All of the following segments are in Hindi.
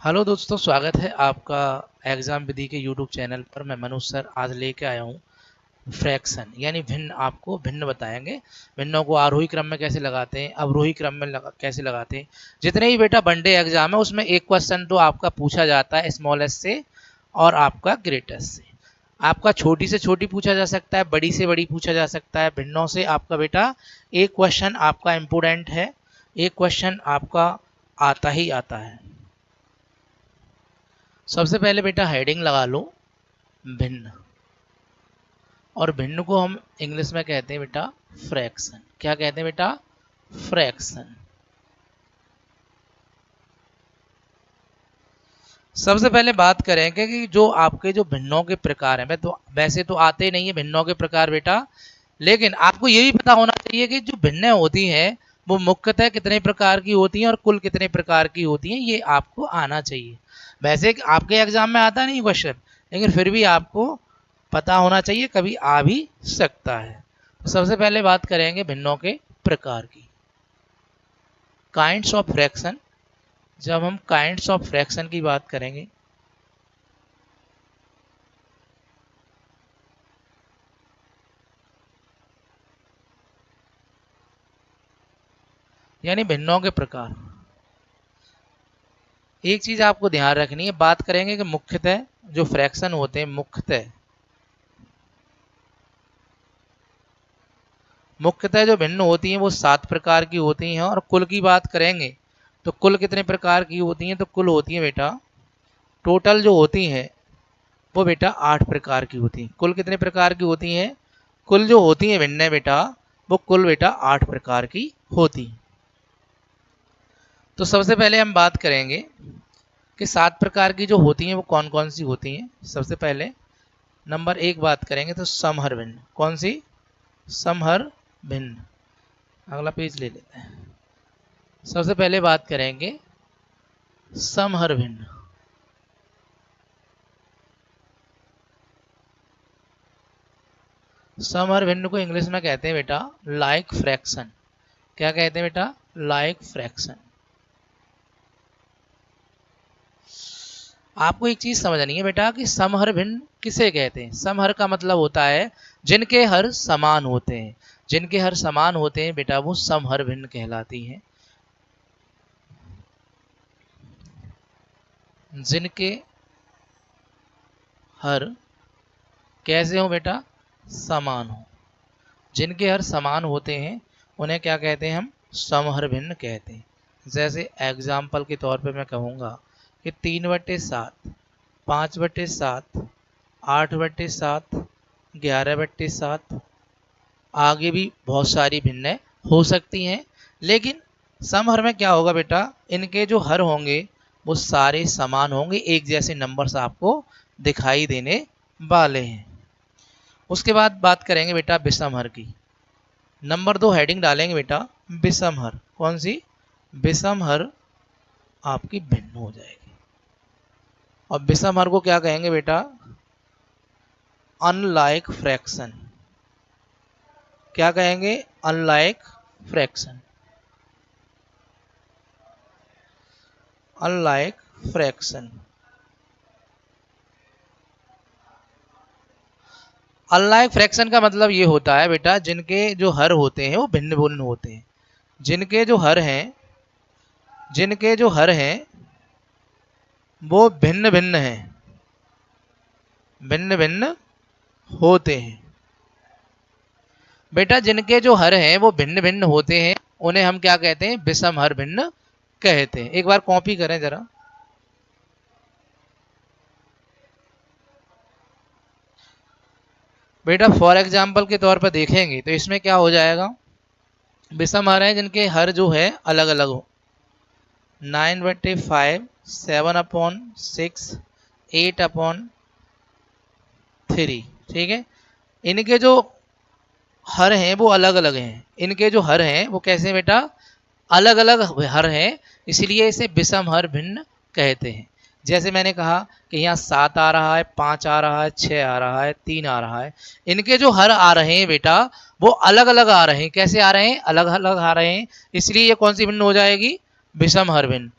हेलो दोस्तों, स्वागत है आपका एग्जाम विधि के यूट्यूब चैनल पर। मैं मनोज सर आज लेके आया हूँ फ्रैक्शन यानी भिन्न। आपको भिन्न बताएंगे। भिन्नों को आरोही क्रम में कैसे लगाते हैं, अवरोही क्रम में कैसे लगाते हैं। जितने ही बेटा वनडे एग्जाम है उसमें एक क्वेश्चन तो आपका पूछा जाता है स्मॉलेस्ट से और आपका ग्रेटेस्ट से। आपका छोटी से छोटी पूछा जा सकता है, बड़ी से बड़ी पूछा जा सकता है। भिन्नों से आपका बेटा एक क्वेश्चन आपका इम्पोर्टेंट है, एक क्वेश्चन आपका आता ही आता है। सबसे पहले बेटा हेडिंग लगा लो भिन्न, और भिन्न को हम इंग्लिश में कहते हैं बेटा फ्रैक्शन। क्या कहते हैं बेटा? फ्रैक्शन। सबसे पहले बात करेंगे कि जो आपके जो भिन्नों के प्रकार हैं, मैं तो वैसे तो आते नहीं है भिन्नों के प्रकार बेटा, लेकिन आपको ये भी पता होना चाहिए कि जो भिन्न होती हैं वो मुख्यतः कितने प्रकार की होती हैं और कुल कितने प्रकार की होती हैं, ये आपको आना चाहिए। वैसे आपके एग्जाम में आता नहीं क्वेश्चन, लेकिन फिर भी आपको पता होना चाहिए, कभी आ भी सकता है। तो सबसे पहले बात करेंगे भिन्नों के प्रकार की। Kinds of fraction. जब हम काइंड्स ऑफ फ्रैक्शन की बात करेंगे, यानी भिन्नों के प्रकार, एक चीज आपको ध्यान रखनी है। बात करेंगे कि मुख्यतः जो फ्रैक्शन होते हैं, मुख्यतः जो भिन्न होती हैं वो 7 प्रकार की होती हैं। और कुल की बात करेंगे तो कुल कितने प्रकार की होती हैं? तो कुल होती है बेटा, टोटल जो होती हैं वो बेटा 8 प्रकार की होती हैं। कुल कितने प्रकार की होती हैं? कुल जो होती हैं भिन्न बेटा, वो कुल बेटा 8 प्रकार की होती हैं। तो सबसे पहले हम बात करेंगे कि 7 प्रकार की जो होती हैं वो कौन कौन सी होती हैं। सबसे पहले नंबर 1 बात करेंगे तो समहर भिन्न। कौन सी? समहर भिन्न। अगला पेज ले लेते हैं। सबसे पहले बात करेंगे समहर भिन्न। समहर भिन्न को इंग्लिश में कहते हैं बेटा लाइक फ्रैक्शन। क्या कहते हैं बेटा? Like fraction. आपको एक चीज समझनी है बेटा कि समहर भिन्न किसे कहते हैं। समहर का मतलब होता है जिनके हर समान होते हैं। जिनके हर समान होते हैं बेटा वो समहर भिन्न कहलाती हैं। जिनके हर कैसे हो बेटा? समान हो। जिनके हर समान होते हैं उन्हें क्या कहते हैं? हम समहर भिन्न कहते हैं। जैसे एग्जाम्पल के तौर पे मैं कहूँगा कि 3/7, 5/7, 8/7, 11/7, आगे भी बहुत सारी भिन्न हो सकती हैं। लेकिन समहर में क्या होगा बेटा, इनके जो हर होंगे वो सारे समान होंगे, एक जैसे नंबर्स आपको दिखाई देने वाले हैं। उसके बाद बात करेंगे बेटा विषमहर की। नंबर 2 हेडिंग डालेंगे बेटा विषमहर। कौन सी? विषमहर आपकी भिन्न हो जाएगी। और विषमहर को क्या कहेंगे बेटा? Unlike fraction. क्या कहेंगे? Unlike fraction. Unlike fraction. Unlike fraction का मतलब ये होता है बेटा जिनके जो हर होते हैं वो भिन्न भिन्न होते हैं। जिनके जो हर हैं, जिनके जो हर हैं वो भिन्न भिन्न हैं, भिन्न भिन्न होते हैं। बेटा जिनके जो हर हैं वो भिन्न भिन्न होते हैं उन्हें हम क्या कहते हैं? विषम हर भिन्न कहते हैं। एक बार कॉपी करें जरा। बेटा फॉर एग्जाम्पल के तौर पर देखेंगे तो इसमें क्या हो जाएगा? विषम हर हैं जिनके हर जो है अलग अलग हो। 9/5, 7/6, 8/3। ठीक है, इनके जो हर हैं वो अलग अलग हैं। इनके जो हर हैं वो कैसे बेटा? अलग अलग हर हैं, इसलिए इसे विषम हर भिन्न कहते हैं। जैसे मैंने कहा कि यहाँ 7 आ रहा है, 5 आ रहा है, 6 आ रहा है, 3 आ रहा है। इनके जो हर आ रहे हैं बेटा वो अलग अलग आ रहे हैं। कैसे आ रहे हैं? अलग अलग आ रहे हैं, इसलिए ये कौन सी भिन्न हो जाएगी? विषम हर भिन्न।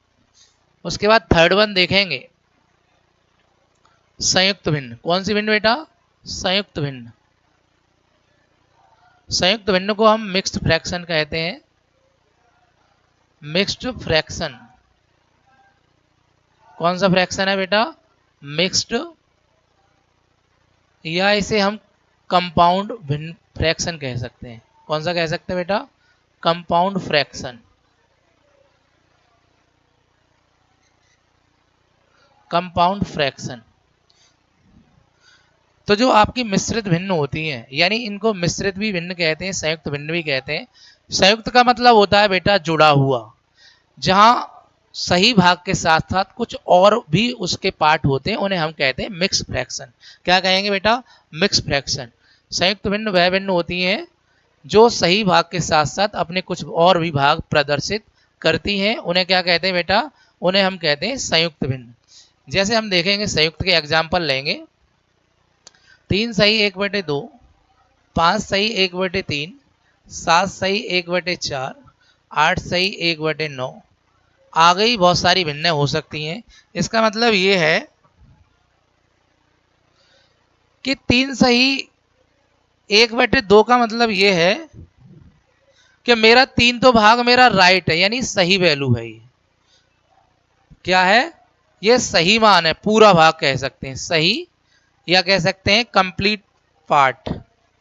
उसके बाद थर्ड वन देखेंगे संयुक्त भिन्न। कौन सी भिन्न बेटा? संयुक्त भिन्न। संयुक्त भिन्न को हम मिक्स्ड फ्रैक्शन कहते हैं। Mixed fraction. कौन सा फ्रैक्शन है बेटा? मिक्स्ड, या इसे हम कंपाउंड भिन्न फ्रैक्शन कह सकते हैं। कौन सा कह सकते हैं बेटा? Compound fraction. Compound fraction. तो जो आपकी मिश्रित भिन्न होती हैं, यानी इनको मिश्रित भी भिन्न कहते हैं, संयुक्त भिन्न भी कहते हैं। संयुक्त का मतलब होता है बेटा जुड़ा हुआ, जहां सही भाग के साथ साथ कुछ और भी उसके पार्ट होते हैं, उन्हें हम कहते हैं मिक्स फ्रैक्शन। क्या कहेंगे बेटा? Mix fraction. संयुक्त भिन्न वह भिन्न होती हैं जो सही भाग के साथ साथ अपने कुछ और भी भाग प्रदर्शित करती हैं, उन्हें क्या कहते हैं बेटा? उन्हें हम कहते हैं संयुक्त भिन्न। जैसे हम देखेंगे, संयुक्त के एग्जाम्पल लेंगे। 3 सही 1/2, 5 सही 1/3, 7 सही 1/4, 8 सही 1/9। आ गई बहुत सारी भिन्नें हो सकती हैं। इसका मतलब ये है कि 3 सही 1/2 का मतलब ये है कि मेरा 3 तो भाग मेरा राइट है, यानी सही वैल्यू है। ये क्या है? ये सही मान है, पूरा भाग कह सकते हैं सही, या कह सकते हैं कंप्लीट पार्ट।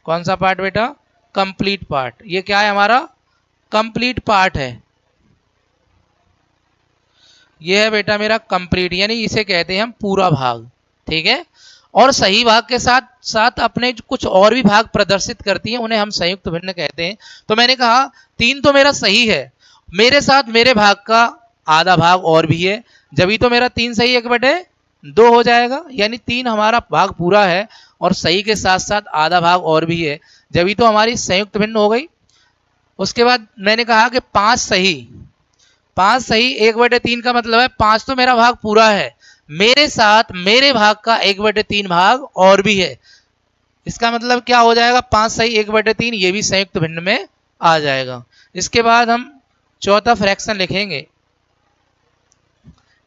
कौन सा पार्ट बेटा? Complete part. ये क्या है? हमारा कंप्लीट पार्ट है। ये है बेटा मेरा कंप्लीट, यानी इसे कहते हैं हम पूरा भाग। ठीक है। और सही भाग के साथ साथ अपने कुछ और भी भाग प्रदर्शित करती हैं, उन्हें हम संयुक्त भिन्न कहते हैं। तो मैंने कहा 3 तो मेरा सही है, मेरे साथ मेरे भाग का आधा भाग और भी है, जब तो मेरा 3 सही 1/2 हो जाएगा, यानी 3 हमारा भाग पूरा है और सही के साथ साथ आधा भाग और भी है, जब तो हमारी संयुक्त भिन्न हो गई। उसके बाद मैंने कहा कि 5 सही 1/3 का मतलब है 5 तो मेरा भाग पूरा है, मेरे साथ मेरे भाग का 1/3 भाग और भी है। इसका मतलब क्या हो जाएगा? 5 सही 1/3, ये भी संयुक्त भिन्न में आ जाएगा। इसके बाद हम चौथा फ्रैक्शन लिखेंगे,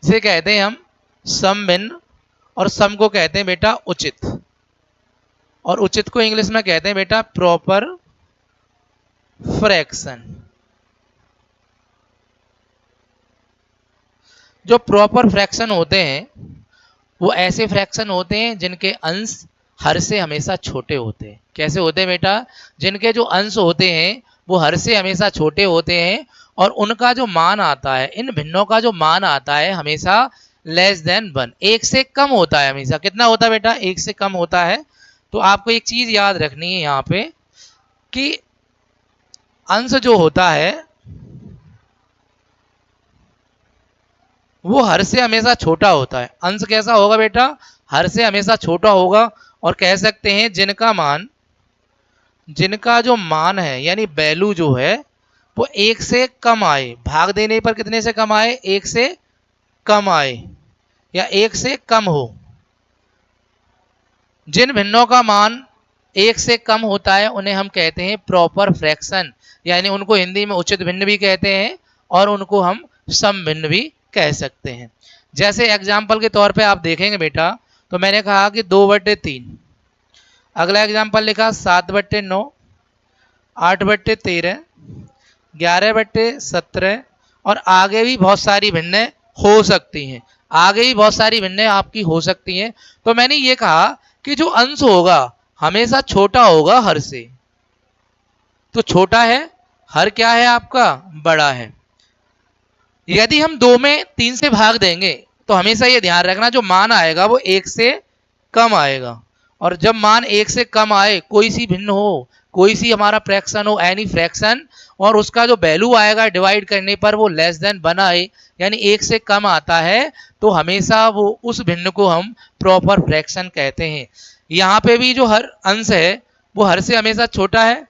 जिसे कहते हैं हम सम भिन्न, और सम को कहते हैं बेटा उचित, और उचित को इंग्लिश में कहते हैं बेटा प्रॉपर फ्रैक्शन। जो प्रॉपर फ्रैक्शन होते हैं वो ऐसे फ्रैक्शन होते हैं जिनके अंश हर से हमेशा छोटे होते हैं। कैसे होते हैं बेटा? जिनके जो अंश होते हैं वो हर से हमेशा छोटे होते हैं, और उनका जो मान आता है, इन भिन्नों का जो मान आता है हमेशा लेस देन 1, 1 से कम होता है। हमेशा कितना होता है बेटा? 1 से कम होता है। तो आपको एक चीज याद रखनी है यहाँ पे कि अंश जो होता है वो हर से हमेशा छोटा होता है। अंश कैसा होगा बेटा? हर से हमेशा छोटा होगा, और कह सकते हैं जिनका जो मान है, यानी वैल्यू जो है वो 1 से कम आए, भाग देने पर कितने से कम आए? 1 से कम आए, या 1 से कम हो। जिन भिन्नों का मान 1 से कम होता है उन्हें हम कहते हैं प्रॉपर फ्रैक्शन, यानी उनको हिंदी में उचित भिन्न भी कहते हैं, और उनको हम सम भिन्न भी कह सकते हैं। जैसे एग्जाम्पल के तौर पे आप देखेंगे बेटा, तो मैंने कहा कि 2/3। अगला एग्जाम्पल लिखा 7/9, 8/13, 11/17, और आगे भी बहुत सारी भिन्नें हो सकती हैं। आगे भी बहुत सारी भिन्नें आपकी हो सकती हैं। तो मैंने ये कहा कि जो अंश होगा हमेशा छोटा होगा हर से। तो छोटा है, हर क्या है आपका? बड़ा है। यदि हम 2 में 3 से भाग देंगे तो हमेशा ये ध्यान रखना जो मान आएगा वो 1 से कम आएगा, और जब मान 1 से कम आए, कोई सी भिन्न हो, कोई सी हमारा फ्रैक्शन हो, एनी फ्रैक्शन, और उसका जो वैल्यू आएगा डिवाइड करने पर वो लेस देन 1 आए, यानी 1 से कम आता है, तो हमेशा वो उस भिन्न को हम प्रॉपर फ्रैक्शन कहते हैं। यहाँ पे भी जो हर अंश है वो हर से हमेशा छोटा है,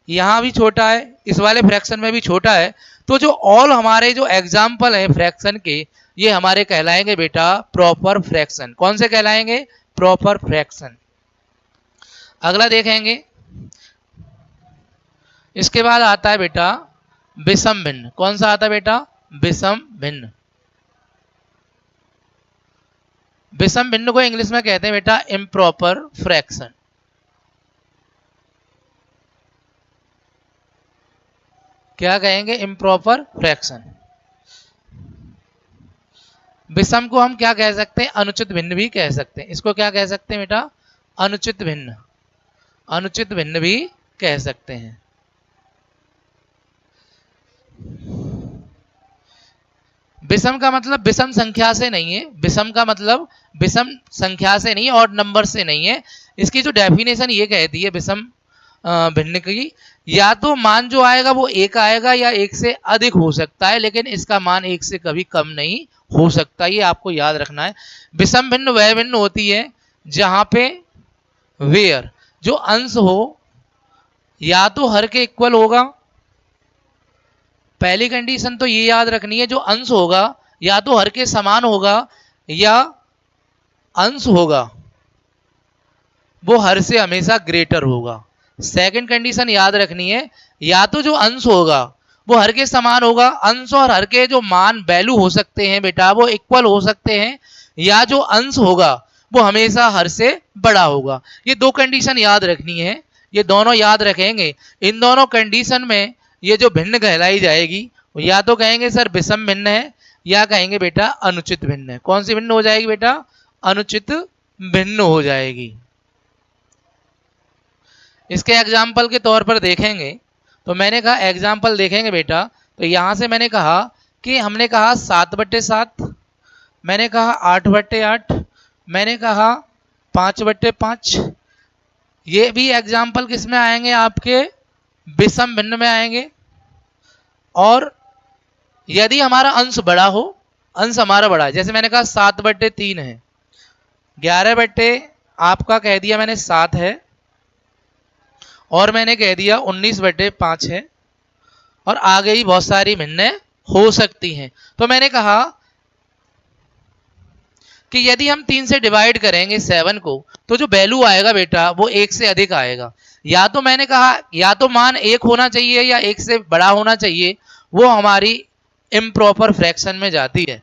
यहाँ भी छोटा है, इस वाले फ्रैक्शन में भी छोटा है। तो जो ऑल हमारे जो एग्जाम्पल है फ्रैक्शन के, ये हमारे कहलाएंगे बेटा प्रॉपर फ्रैक्शन। कौन से कहलाएंगे? Proper fraction. अगला देखेंगे, इसके बाद आता है बेटा विषम भिन्न। कौन सा आता है बेटा? विषम भिन्न। विषम भिन्न को इंग्लिश में कहते हैं बेटा इम्प्रॉपर फ्रैक्शन। क्या कहेंगे? Improper fraction. विषम को हम क्या कह सकते हैं? अनुचित भिन्न भी कह सकते हैं। इसको क्या कह सकते हैं बेटा? अनुचित भिन्न। अनुचित भिन्न भी कह सकते हैं। विषम का मतलब विषम संख्या से नहीं है। विषम का मतलब विषम संख्या से नहीं, और नंबर से नहीं है। इसकी जो डेफिनेशन ये कहती है विषम भिन्न की, या तो मान जो आएगा वो एक आएगा या एक से अधिक हो सकता है, लेकिन इसका मान एक से कभी कम नहीं हो सकता। ये आपको याद रखना है। विषम भिन्न वह भिन्न होती है जहां पे वेयर जो अंश हो या तो हर के इक्वल होगा। पहली कंडीशन तो ये याद रखनी है, जो अंश होगा या तो हर के समान होगा या अंश होगा वो हर से हमेशा ग्रेटर होगा। सेकंड कंडीशन याद रखनी है, या तो जो अंश होगा वो हर के समान होगा, अंश और हर के जो मान वैल्यू हो सकते हैं बेटा वो इक्वल हो सकते हैं, या जो अंश होगा वो हमेशा हर से बड़ा होगा। ये दो कंडीशन याद रखनी है, ये दोनों याद रखेंगे। इन दोनों कंडीशन में ये जो भिन्न कहलाई जाएगी या तो कहेंगे सर विषम भिन्न है, या कहेंगे बेटा अनुचित भिन्न है। कौन सी भिन्न हो जाएगी बेटा? अनुचित भिन्न हो जाएगी। इसके एग्जाम्पल के तौर पर देखेंगे तो मैंने कहा एग्जाम्पल देखेंगे बेटा, तो यहां से मैंने कहा कि हमने कहा 7/7, मैंने कहा 8/8, मैंने कहा 5/5। ये भी एग्जाम्पल किस में आएंगे? आपके विषम भिन्न में आएंगे। और यदि हमारा अंश बड़ा हो, अंश हमारा बड़ा है, जैसे मैंने कहा 7/3 है, 11 बट्टे आपका कह दिया मैंने 7 है, और मैंने कह दिया 19/5 है, और आगे ही बहुत सारी भिन्न हो सकती हैं। तो मैंने कहा कि यदि हम 3 से डिवाइड करेंगे 7 को, तो जो वैल्यू आएगा बेटा वो 1 से अधिक आएगा। या तो मैंने कहा या तो मान 1 होना चाहिए या 1 से बड़ा होना चाहिए, वो हमारी इम्प्रॉपर फ्रैक्शन में जाती है।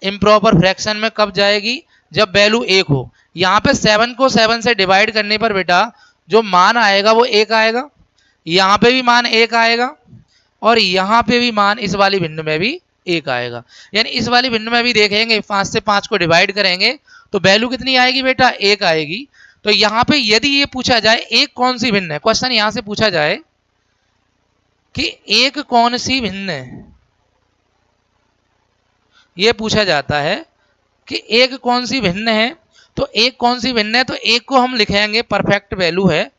इम्प्रॉपर फ्रैक्शन में कब जाएगी? जब वैल्यू 1 हो। यहाँ पे 7 को 7 से डिवाइड करने पर बेटा जो मान आएगा वो 1 आएगा, यहाँ पे भी मान 1 आएगा, और यहाँ पे भी मान इस वाली भिन्न में भी 1 आएगा। यानी इस वाली भिन्न में भी देखेंगे 5 से 5 को डिवाइड करेंगे तो वैल्यू कितनी आएगी बेटा? 1 आएगी। तो यहाँ पे यदि ये पूछा जाए एक कौन सी भिन्न है, क्वेश्चन यहाँ से पूछा जाए कि एक कौन सी भिन्न है, ये पूछा जाता है कि एक कौन सी भिन्न है। तो एक कौन सी भिन्न है, तो एक को हम लिखेंगे परफेक्ट वैल्यू है,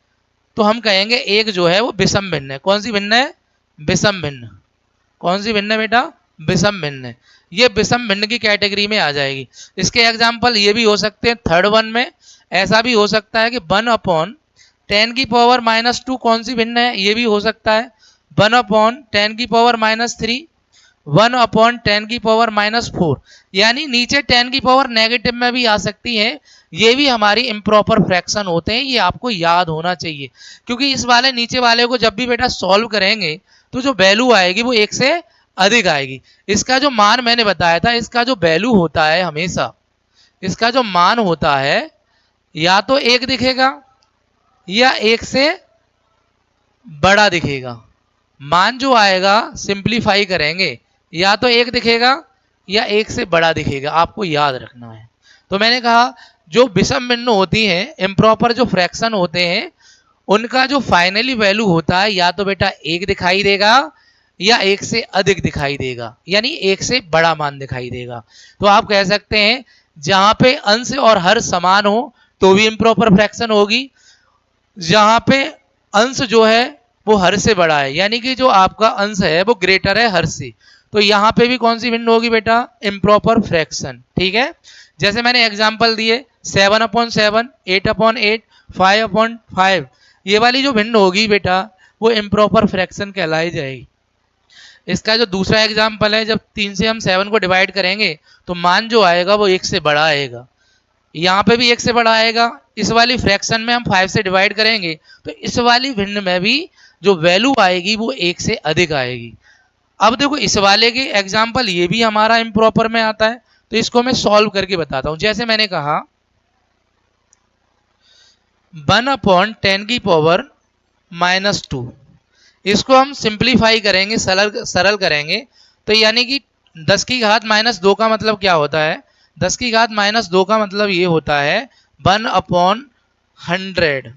तो हम कहेंगे एक जो है वो विषम भिन्न है। कौन सी भिन्न है? विषम भिन्न। कौन सी भिन्न है बेटा? विषम भिन्न है। ये विषम भिन्न की कैटेगरी में आ जाएगी। इसके एग्जाम्पल ये भी हो सकते हैं थर्ड वन में, ऐसा भी हो सकता है कि 1/10⁻²। कौन सी भिन्न है? ये भी हो सकता है 1/10⁻3, 1/10⁻4, यानी नीचे 10 की पावर नेगेटिव में भी आ सकती है। ये भी हमारी इम्प्रॉपर फ्रैक्शन होते हैं, ये आपको याद होना चाहिए। क्योंकि इस वाले नीचे वाले को जब भी बेटा सॉल्व करेंगे तो जो वैल्यू आएगी वो 1 से अधिक आएगी। इसका जो मान मैंने बताया था, इसका जो वैल्यू होता है हमेशा, इसका जो मान होता है या तो 1 दिखेगा या 1 से बड़ा दिखेगा। मान जो आएगा सिंप्लीफाई करेंगे या तो 1 दिखेगा या 1 से बड़ा दिखेगा, आपको याद रखना है। तो मैंने कहा जो विषम भिन्न होती हैं, इम्प्रॉपर जो फ्रैक्शन होते हैं, उनका जो फाइनली वैल्यू होता है या तो बेटा 1 दिखाई देगा या 1 से अधिक दिखाई देगा, यानी 1 से बड़ा मान दिखाई देगा। तो आप कह सकते हैं जहां पे अंश और हर समान हो तो भी इम्प्रॉपर फ्रैक्शन होगी, जहां पे अंश जो है वो हर से बड़ा है, यानी कि जो आपका अंश है वो ग्रेटर है हर से, तो यहाँ पे भी कौन सी भिन्न होगी बेटा? Improper fraction. ठीक है, जैसे मैंने एग्जांपल दिए 7/7, 8/8, 5/5, ये वाली जो भिन्न होगी बेटा वो इम्प्रॉपर फ्रैक्शन कहलाई जाएगी। इसका जो दूसरा एग्जाम्पल है, जब 3 से हम 7 को डिवाइड करेंगे तो मान जो आएगा वो 1 से बड़ा आएगा, यहाँ पे भी 1 से बड़ा आएगा। इस वाली फ्रैक्शन में हम 5 से डिवाइड करेंगे तो इस वाली भिन्न में भी जो वैल्यू आएगी वो 1 से अधिक आएगी। अब देखो इस वाले के एग्जाम्पल ये भी हमारा इम्प्रॉपर में आता है, तो इसको मैं सॉल्व करके बताता हूं। जैसे मैंने कहा 1/10⁻², इसको हम सिंप्लीफाई करेंगे, सरल सरल करेंगे, तो यानी कि 10⁻−2 का मतलब क्या होता है? 10⁻−2 का मतलब ये होता है 1/100,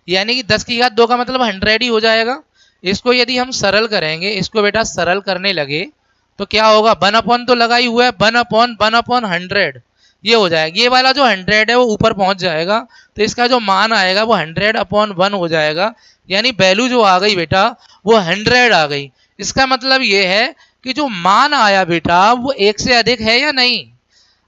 यानी कि 10⁻2 का मतलब 100 ही हो जाएगा। इसको यदि हम सरल करेंगे, इसको बेटा सरल करने लगे तो क्या होगा? 1 तो लगा ही हुआ है, 1/1/100 ये हो जाएगा। ये वाला जो 100 है वो ऊपर पहुंच जाएगा, तो इसका जो मान आएगा वो 100/1 हो जाएगा, यानी वैल्यू जो आ गई बेटा वो 100 आ गई। इसका मतलब ये है कि जो मान आया बेटा वो एक से अधिक है या नहीं?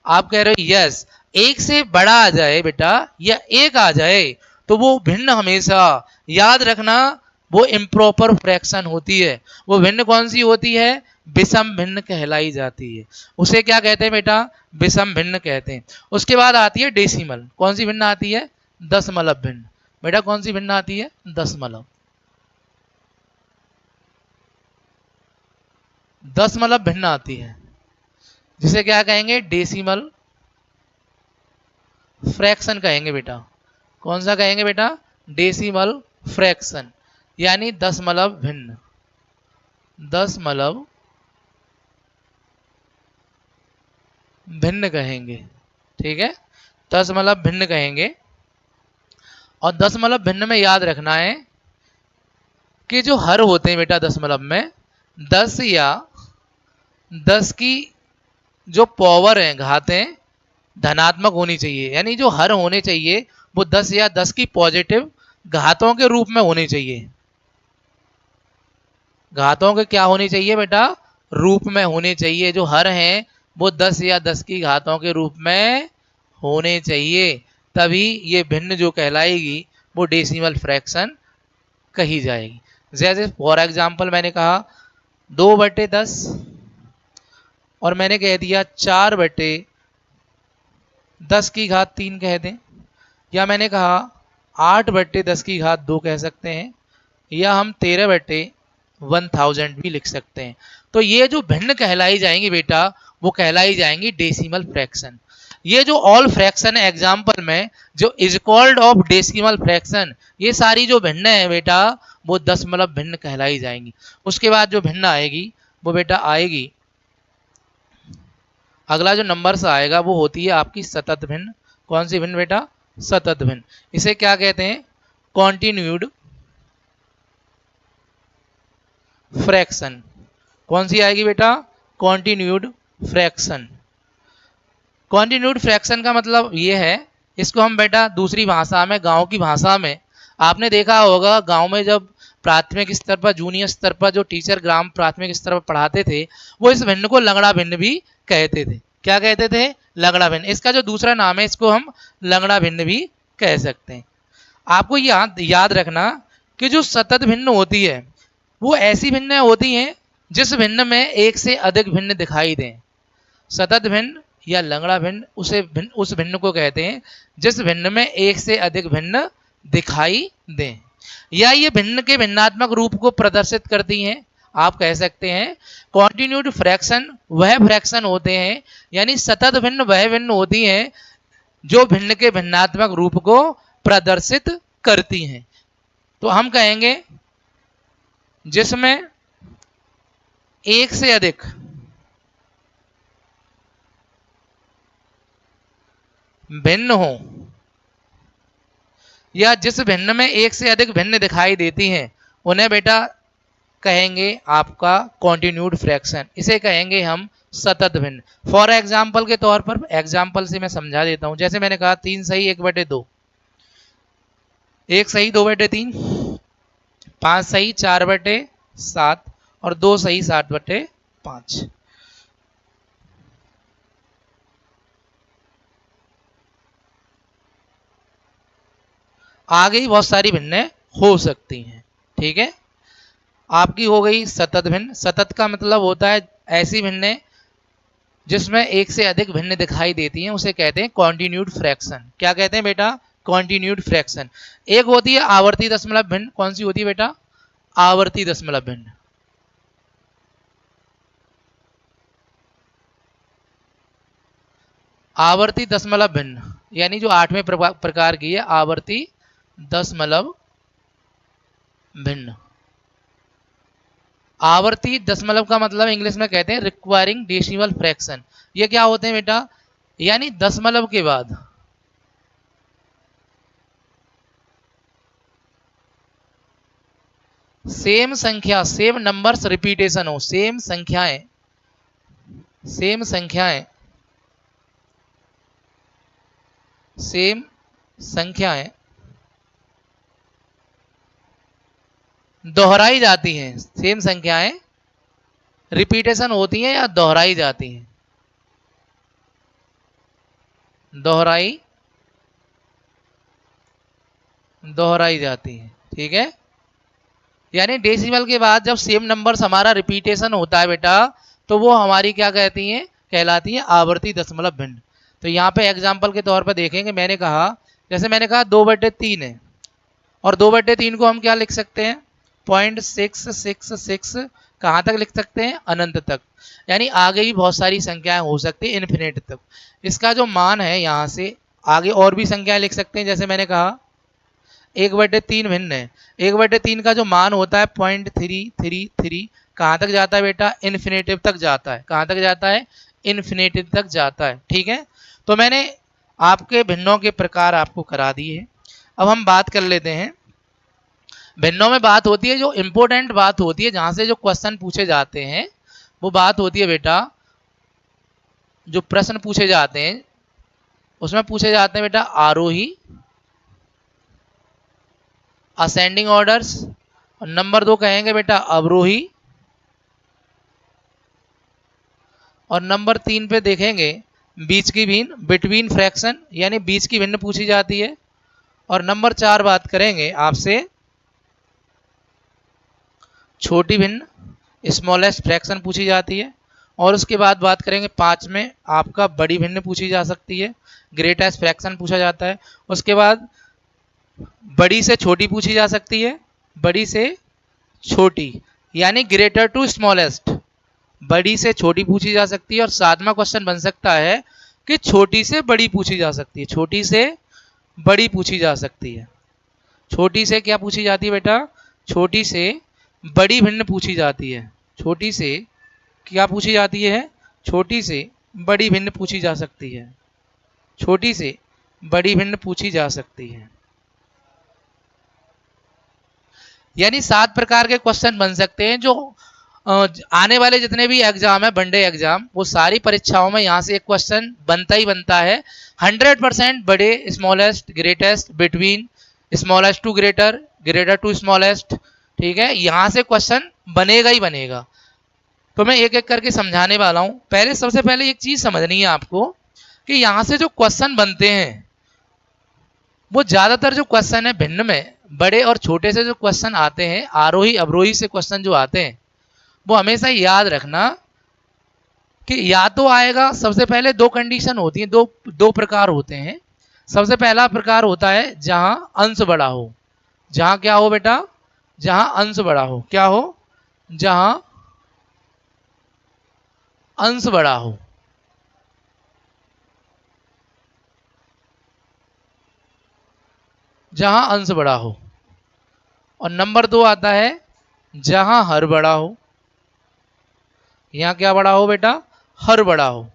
आप कह रहे हो यस। एक से बड़ा आ जाए बेटा या एक आ जाए तो वो भिन्न हमेशा, याद रखना, वो इम्प्रॉपर फ्रैक्शन होती है। वो भिन्न कौन सी होती है? विषम भिन्न कहलाई जाती है। उसे क्या कहते हैं बेटा? विषम भिन्न कहते हैं। उसके बाद आती है डेसिमल। कौन सी भिन्न आती है? दशमलव भिन्न। बेटा कौन सी भिन्न आती है? दशमलव। दशमलव भिन्न आती है, जिसे क्या कहेंगे? डेसिमल फ्रैक्शन कहेंगे बेटा। कौन सा कहेंगे बेटा? डेसिमल फ्रैक्शन, यानी दशमलव भिन्न। दशमलव भिन्न कहेंगे, ठीक है, दशमलव भिन्न कहेंगे। और दशमलव भिन्न में याद रखना है कि जो हर होते हैं बेटा दशमलव में, 10 या 10 की जो पावर है, घातें धनात्मक होनी चाहिए, यानी जो हर होने चाहिए वो 10 या 10 की पॉजिटिव घातों के रूप में होनी चाहिए। घातों के क्या होनी चाहिए बेटा? रूप में होने चाहिए। जो हर हैं वो 10 या 10 की घातों के रूप में होने चाहिए, तभी ये भिन्न जो कहलाएगी वो डेसिमल फ्रैक्शन कही जाएगी। जैसे फॉर एग्जाम्पल मैंने कहा 2/10 और मैंने कह दिया 4/10⁻³ कह दें, या मैंने कहा 8/10⁻² कह सकते हैं, या हम 13/1000 भी लिख सकते हैं। तो ये जो भिन्न कहलाई जाएंगी बेटा वो कहलाई जाएंगी डेसिमल फ्रैक्शन। ये जो ऑल फ्रैक्शन है एग्जाम्पल में, जो is called off decimal fraction, ये सारी जो भिन्न है बेटा वो दशमलव भिन्न कहलाई जाएंगी। उसके बाद जो भिन्न आएगी वो बेटा आएगी, अगला जो नंबर से आएगा वो होती है आपकी सतत भिन्न। कौन सी भिन्न बेटा? सतत भिन्न। इसे क्या कहते हैं? Continued fraction. कौन सी आएगी बेटा? Continued fraction. कॉन्टिन्यूड फ्रैक्शन का मतलब ये है, इसको हम बेटा दूसरी भाषा में, गांव की भाषा में, आपने देखा होगा गांव में जब प्राथमिक स्तर पर, जूनियर स्तर पर जो टीचर ग्राम प्राथमिक स्तर पर पढ़ाते थे वो इस भिन्न को लंगड़ा भिन्न भी कहते थे। क्या कहते थे? लंगड़ा भिन्न। इसका जो दूसरा नाम है इसको हम लंगड़ा भिन्न भी कह सकते हैं। आपको याद रखना कि जो सतत भिन्न होती है वो ऐसी भिन्न होती हैं जिस भिन्न में एक से अधिक भिन्न दिखाई दें। सतत भिन्न या लंगड़ा भिन्न उस भिन्न को कहते हैं जिस भिन्न में एक से अधिक भिन्न दिखाई दें, या ये भिन्न के भिन्नात्मक रूप को प्रदर्शित करती हैं। आप कह सकते हैं कॉन्टिन्यूड फ्रैक्शन वह फ्रैक्शन होते हैं, यानी सतत भिन्न वह भिन्न होती हैं जो भिन्न के भिन्नात्मक रूप को प्रदर्शित करती हैं। तो हम कहेंगे जिसमें एक से अधिक भिन्न हो, या जिस भिन्न में एक से अधिक भिन्न दिखाई देती हैं, उन्हें बेटा कहेंगे आपका कॉन्टिन्यूड फ्रैक्शन। इसे कहेंगे हम सतत भिन्न। फॉर एग्जाम्पल के तौर पर, एग्जाम्पल से मैं समझा देता हूं। जैसे मैंने कहा 3 सही 1/2, 1 सही 2/3, 5 सही 4/7 और 2 सही 7/5। आगे ही बहुत सारी भिन्नें हो सकती हैं, ठीक है। आपकी हो गई सतत भिन्न। सतत का मतलब होता है ऐसी भिन्नें जिसमें एक से अधिक भिन्न दिखाई देती हैं, उसे कहते हैं कॉन्टिन्यूड फ्रैक्शन। क्या कहते हैं बेटा? Continued fraction. एक होती है आवर्ती दशमलव भिन्न। कौन सी होती है बेटा? आवर्ती दशमलव भिन्न। आवर्ती दशमलव भिन्न, यानी जो 8वें प्रकार की है आवर्ती दशमलव भिन्न। आवर्ती दशमलव का मतलब इंग्लिश में कहते हैं रिक्वायरिंग डेसिमल फ्रैक्शन। ये क्या होते हैं बेटा, यानी दशमलव के बाद सेम संख्या, सेम नंबर्स रिपीटेशन हो, सेम संख्याएं, सेम संख्याएं, सेम संख्याएं दोहराई जाती हैं, सेम संख्याएं रिपीटेशन होती हैं या दोहराई जाती हैं, दोहराई दोहराई जाती हैं। ठीक है, यानी डेसिमल के बाद जब सेम नंबर्स हमारा रिपीटेशन होता है बेटा, तो वो हमारी क्या कहती हैं, कहलाती हैं आवर्ती दशमलव भिन्न। तो यहाँ पे एग्जाम्पल के तौर पर देखेंगे, मैंने कहा, जैसे मैंने कहा 2/3 है, और 2/3 को हम क्या लिख सकते हैं, 0.666 कहाँ तक लिख सकते हैं, अनंत तक, यानी आगे भी बहुत सारी संख्याएं हो सकती है इन्फिनिट तक। इसका जो मान है यहाँ से आगे और भी संख्याएं लिख सकते हैं, जैसे मैंने कहा 1/3 भिन्न है, 1/3 का जो मान होता है 0.333 कहाँ तक जाता है बेटा, इन्फिनेटिव तक जाता है। कहाँ तक जाता है, इन्फिनेटिव तक जाता है। ठीक है, तो मैंने आपके भिन्नों के प्रकार आपको करा दिए हैं। अब हम बात कर लेते हैं, भिन्नों में बात होती है, जो इंपॉर्टेंट बात होती है, जहां से जो क्वेश्चन पूछे जाते हैं, वो बात होती है बेटा, जो प्रश्न पूछे जाते हैं उसमें पूछे जाते हैं बेटा आरोही, असेंडिंग ऑर्डर्स, और नंबर 2 कहेंगे बेटा अवरोही, और नंबर 3 पे देखेंगे बीच की भिन्न, बिटवीन फ्रैक्शन, यानी बीच की भिन्न पूछी जाती है। और नंबर 4 बात करेंगे आपसे छोटी भिन्न, स्मॉलेस्ट फ्रैक्शन पूछी जाती है। और उसके बाद बात करेंगे 5 में आपका बड़ी भिन्न पूछी जा सकती है, ग्रेटेस्ट फ्रैक्शन पूछा जाता है। उसके बाद बड़ी से छोटी पूछी जा सकती है, बड़ी से छोटी, यानी ग्रेटर टू स्मॉलेस्ट, बड़ी से छोटी पूछी जा सकती है। और 7वां क्वेश्चन बन सकता है कि छोटी से बड़ी पूछी जा सकती है, छोटी से बड़ी पूछी जा सकती है। छोटी से क्या पूछी जाती है बेटा, छोटी से बड़ी भिन्न पूछी जाती है, छोटी से क्या पूछी जाती है, छोटी से बड़ी भिन्न पूछी जा सकती है, छोटी से बड़ी भिन्न पूछी जा सकती है। यानी 7 प्रकार के क्वेश्चन बन सकते हैं, जो आने वाले जितने भी एग्जाम है, वनडे एग्जाम, वो सारी परीक्षाओं में यहाँ से एक क्वेश्चन बनता ही बनता है। 100% बड़े, smallest, greatest, between, smallest to greater, greater to smallest. ठीक है, यहाँ से क्वेश्चन बनेगा ही बनेगा। तो मैं एक एक करके समझाने वाला हूँ। पहले, सबसे पहले एक चीज समझनी है आपको कि यहाँ से जो क्वेश्चन बनते हैं, वो ज्यादातर जो क्वेश्चन है भिन्न में, बड़े और छोटे से जो क्वेश्चन आते हैं, आरोही अवरोही से क्वेश्चन जो आते हैं, वो हमेशा याद रखना कि या तो आएगा, सबसे पहले 2 कंडीशन होती हैं, दो प्रकार होते हैं। सबसे पहला प्रकार होता है जहां अंश बड़ा हो, जहां क्या हो बेटा, जहां अंश बड़ा हो, क्या हो, जहां अंश बड़ा हो, जहां अंश बड़ा हो। और नंबर 2 आता है जहां हर बड़ा हो, यहां क्या बड़ा हो बेटा, हर बड़ा हो,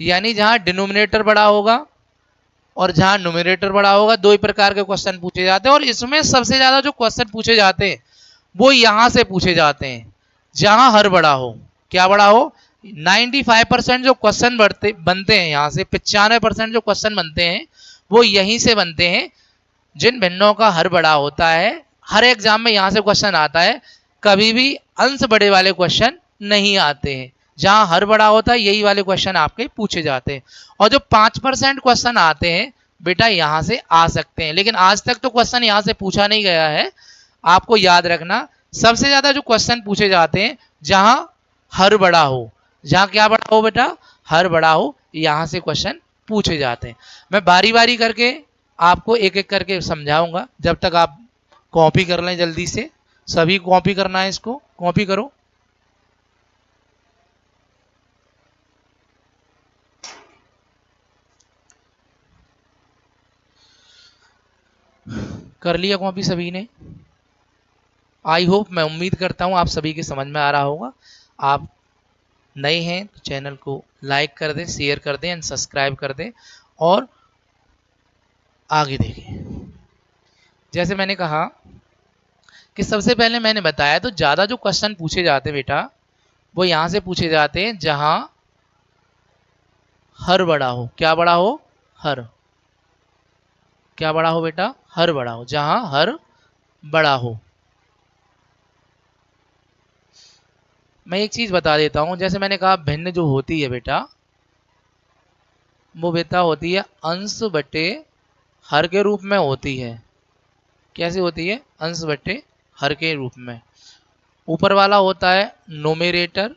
यानी जहां डिनोमिनेटर बड़ा होगा और जहां न्यूमरेटर बड़ा होगा। 2 ही प्रकार के क्वेश्चन पूछे जाते हैं, और इसमें सबसे ज्यादा जो क्वेश्चन पूछे जाते हैं वो यहां से पूछे जाते हैं, जहां हर बड़ा हो, क्या बड़ा हो। 95% जो क्वेश्चन बनते हैं यहाँ से, 95% जो क्वेश्चन बनते हैं वो यहीं से बनते हैं, जिन भिन्नों का हर बड़ा होता है। हर एग्जाम में यहाँ से क्वेश्चन आता है, कभी भी अंश बड़े वाले क्वेश्चन नहीं आते हैं। जहां हर बड़ा होता है यही वाले क्वेश्चन आपके पूछे जाते हैं। और जो 5% क्वेश्चन आते हैं बेटा, यहाँ से आ सकते हैं, लेकिन आज तक तो क्वेश्चन यहाँ से पूछा नहीं गया है। आपको याद रखना, सबसे ज्यादा जो क्वेश्चन पूछे जाते हैं जहां हर बड़ा हो, जहां क्या बड़ा हो बेटा, हर बड़ा हो, यहां से क्वेश्चन पूछे जाते हैं। मैं बारी बारी करके आपको एक एक करके समझाऊंगा, जब तक आप कॉपी कर लें जल्दी से। सभी कॉपी करना है, इसको कॉपी करो। कर लिया कॉपी सभी ने? आई होप, मैं उम्मीद करता हूँ आप सभी के समझ में आ रहा होगा। आप नए हैं तो चैनल को लाइक कर दें, शेयर कर दें एंड सब्सक्राइब कर दें और आगे देखें। जैसे मैंने कहा कि सबसे पहले मैंने बताया, तो ज़्यादा जो क्वेश्चन पूछे जाते हैं बेटा वो यहाँ से पूछे जाते हैं जहाँ हर बड़ा हो। क्या बड़ा हो? हर। क्या बड़ा हो बेटा? हर बड़ा हो। जहाँ हर बड़ा हो। मैं एक चीज़ बता देता हूँ, जैसे मैंने कहा भिन्न जो होती है बेटा वो बेटा होती है अंश बटे हर के रूप में होती है। कैसे होती है? अंश बटे हर के रूप में। ऊपर वाला होता है नोमेरेटर।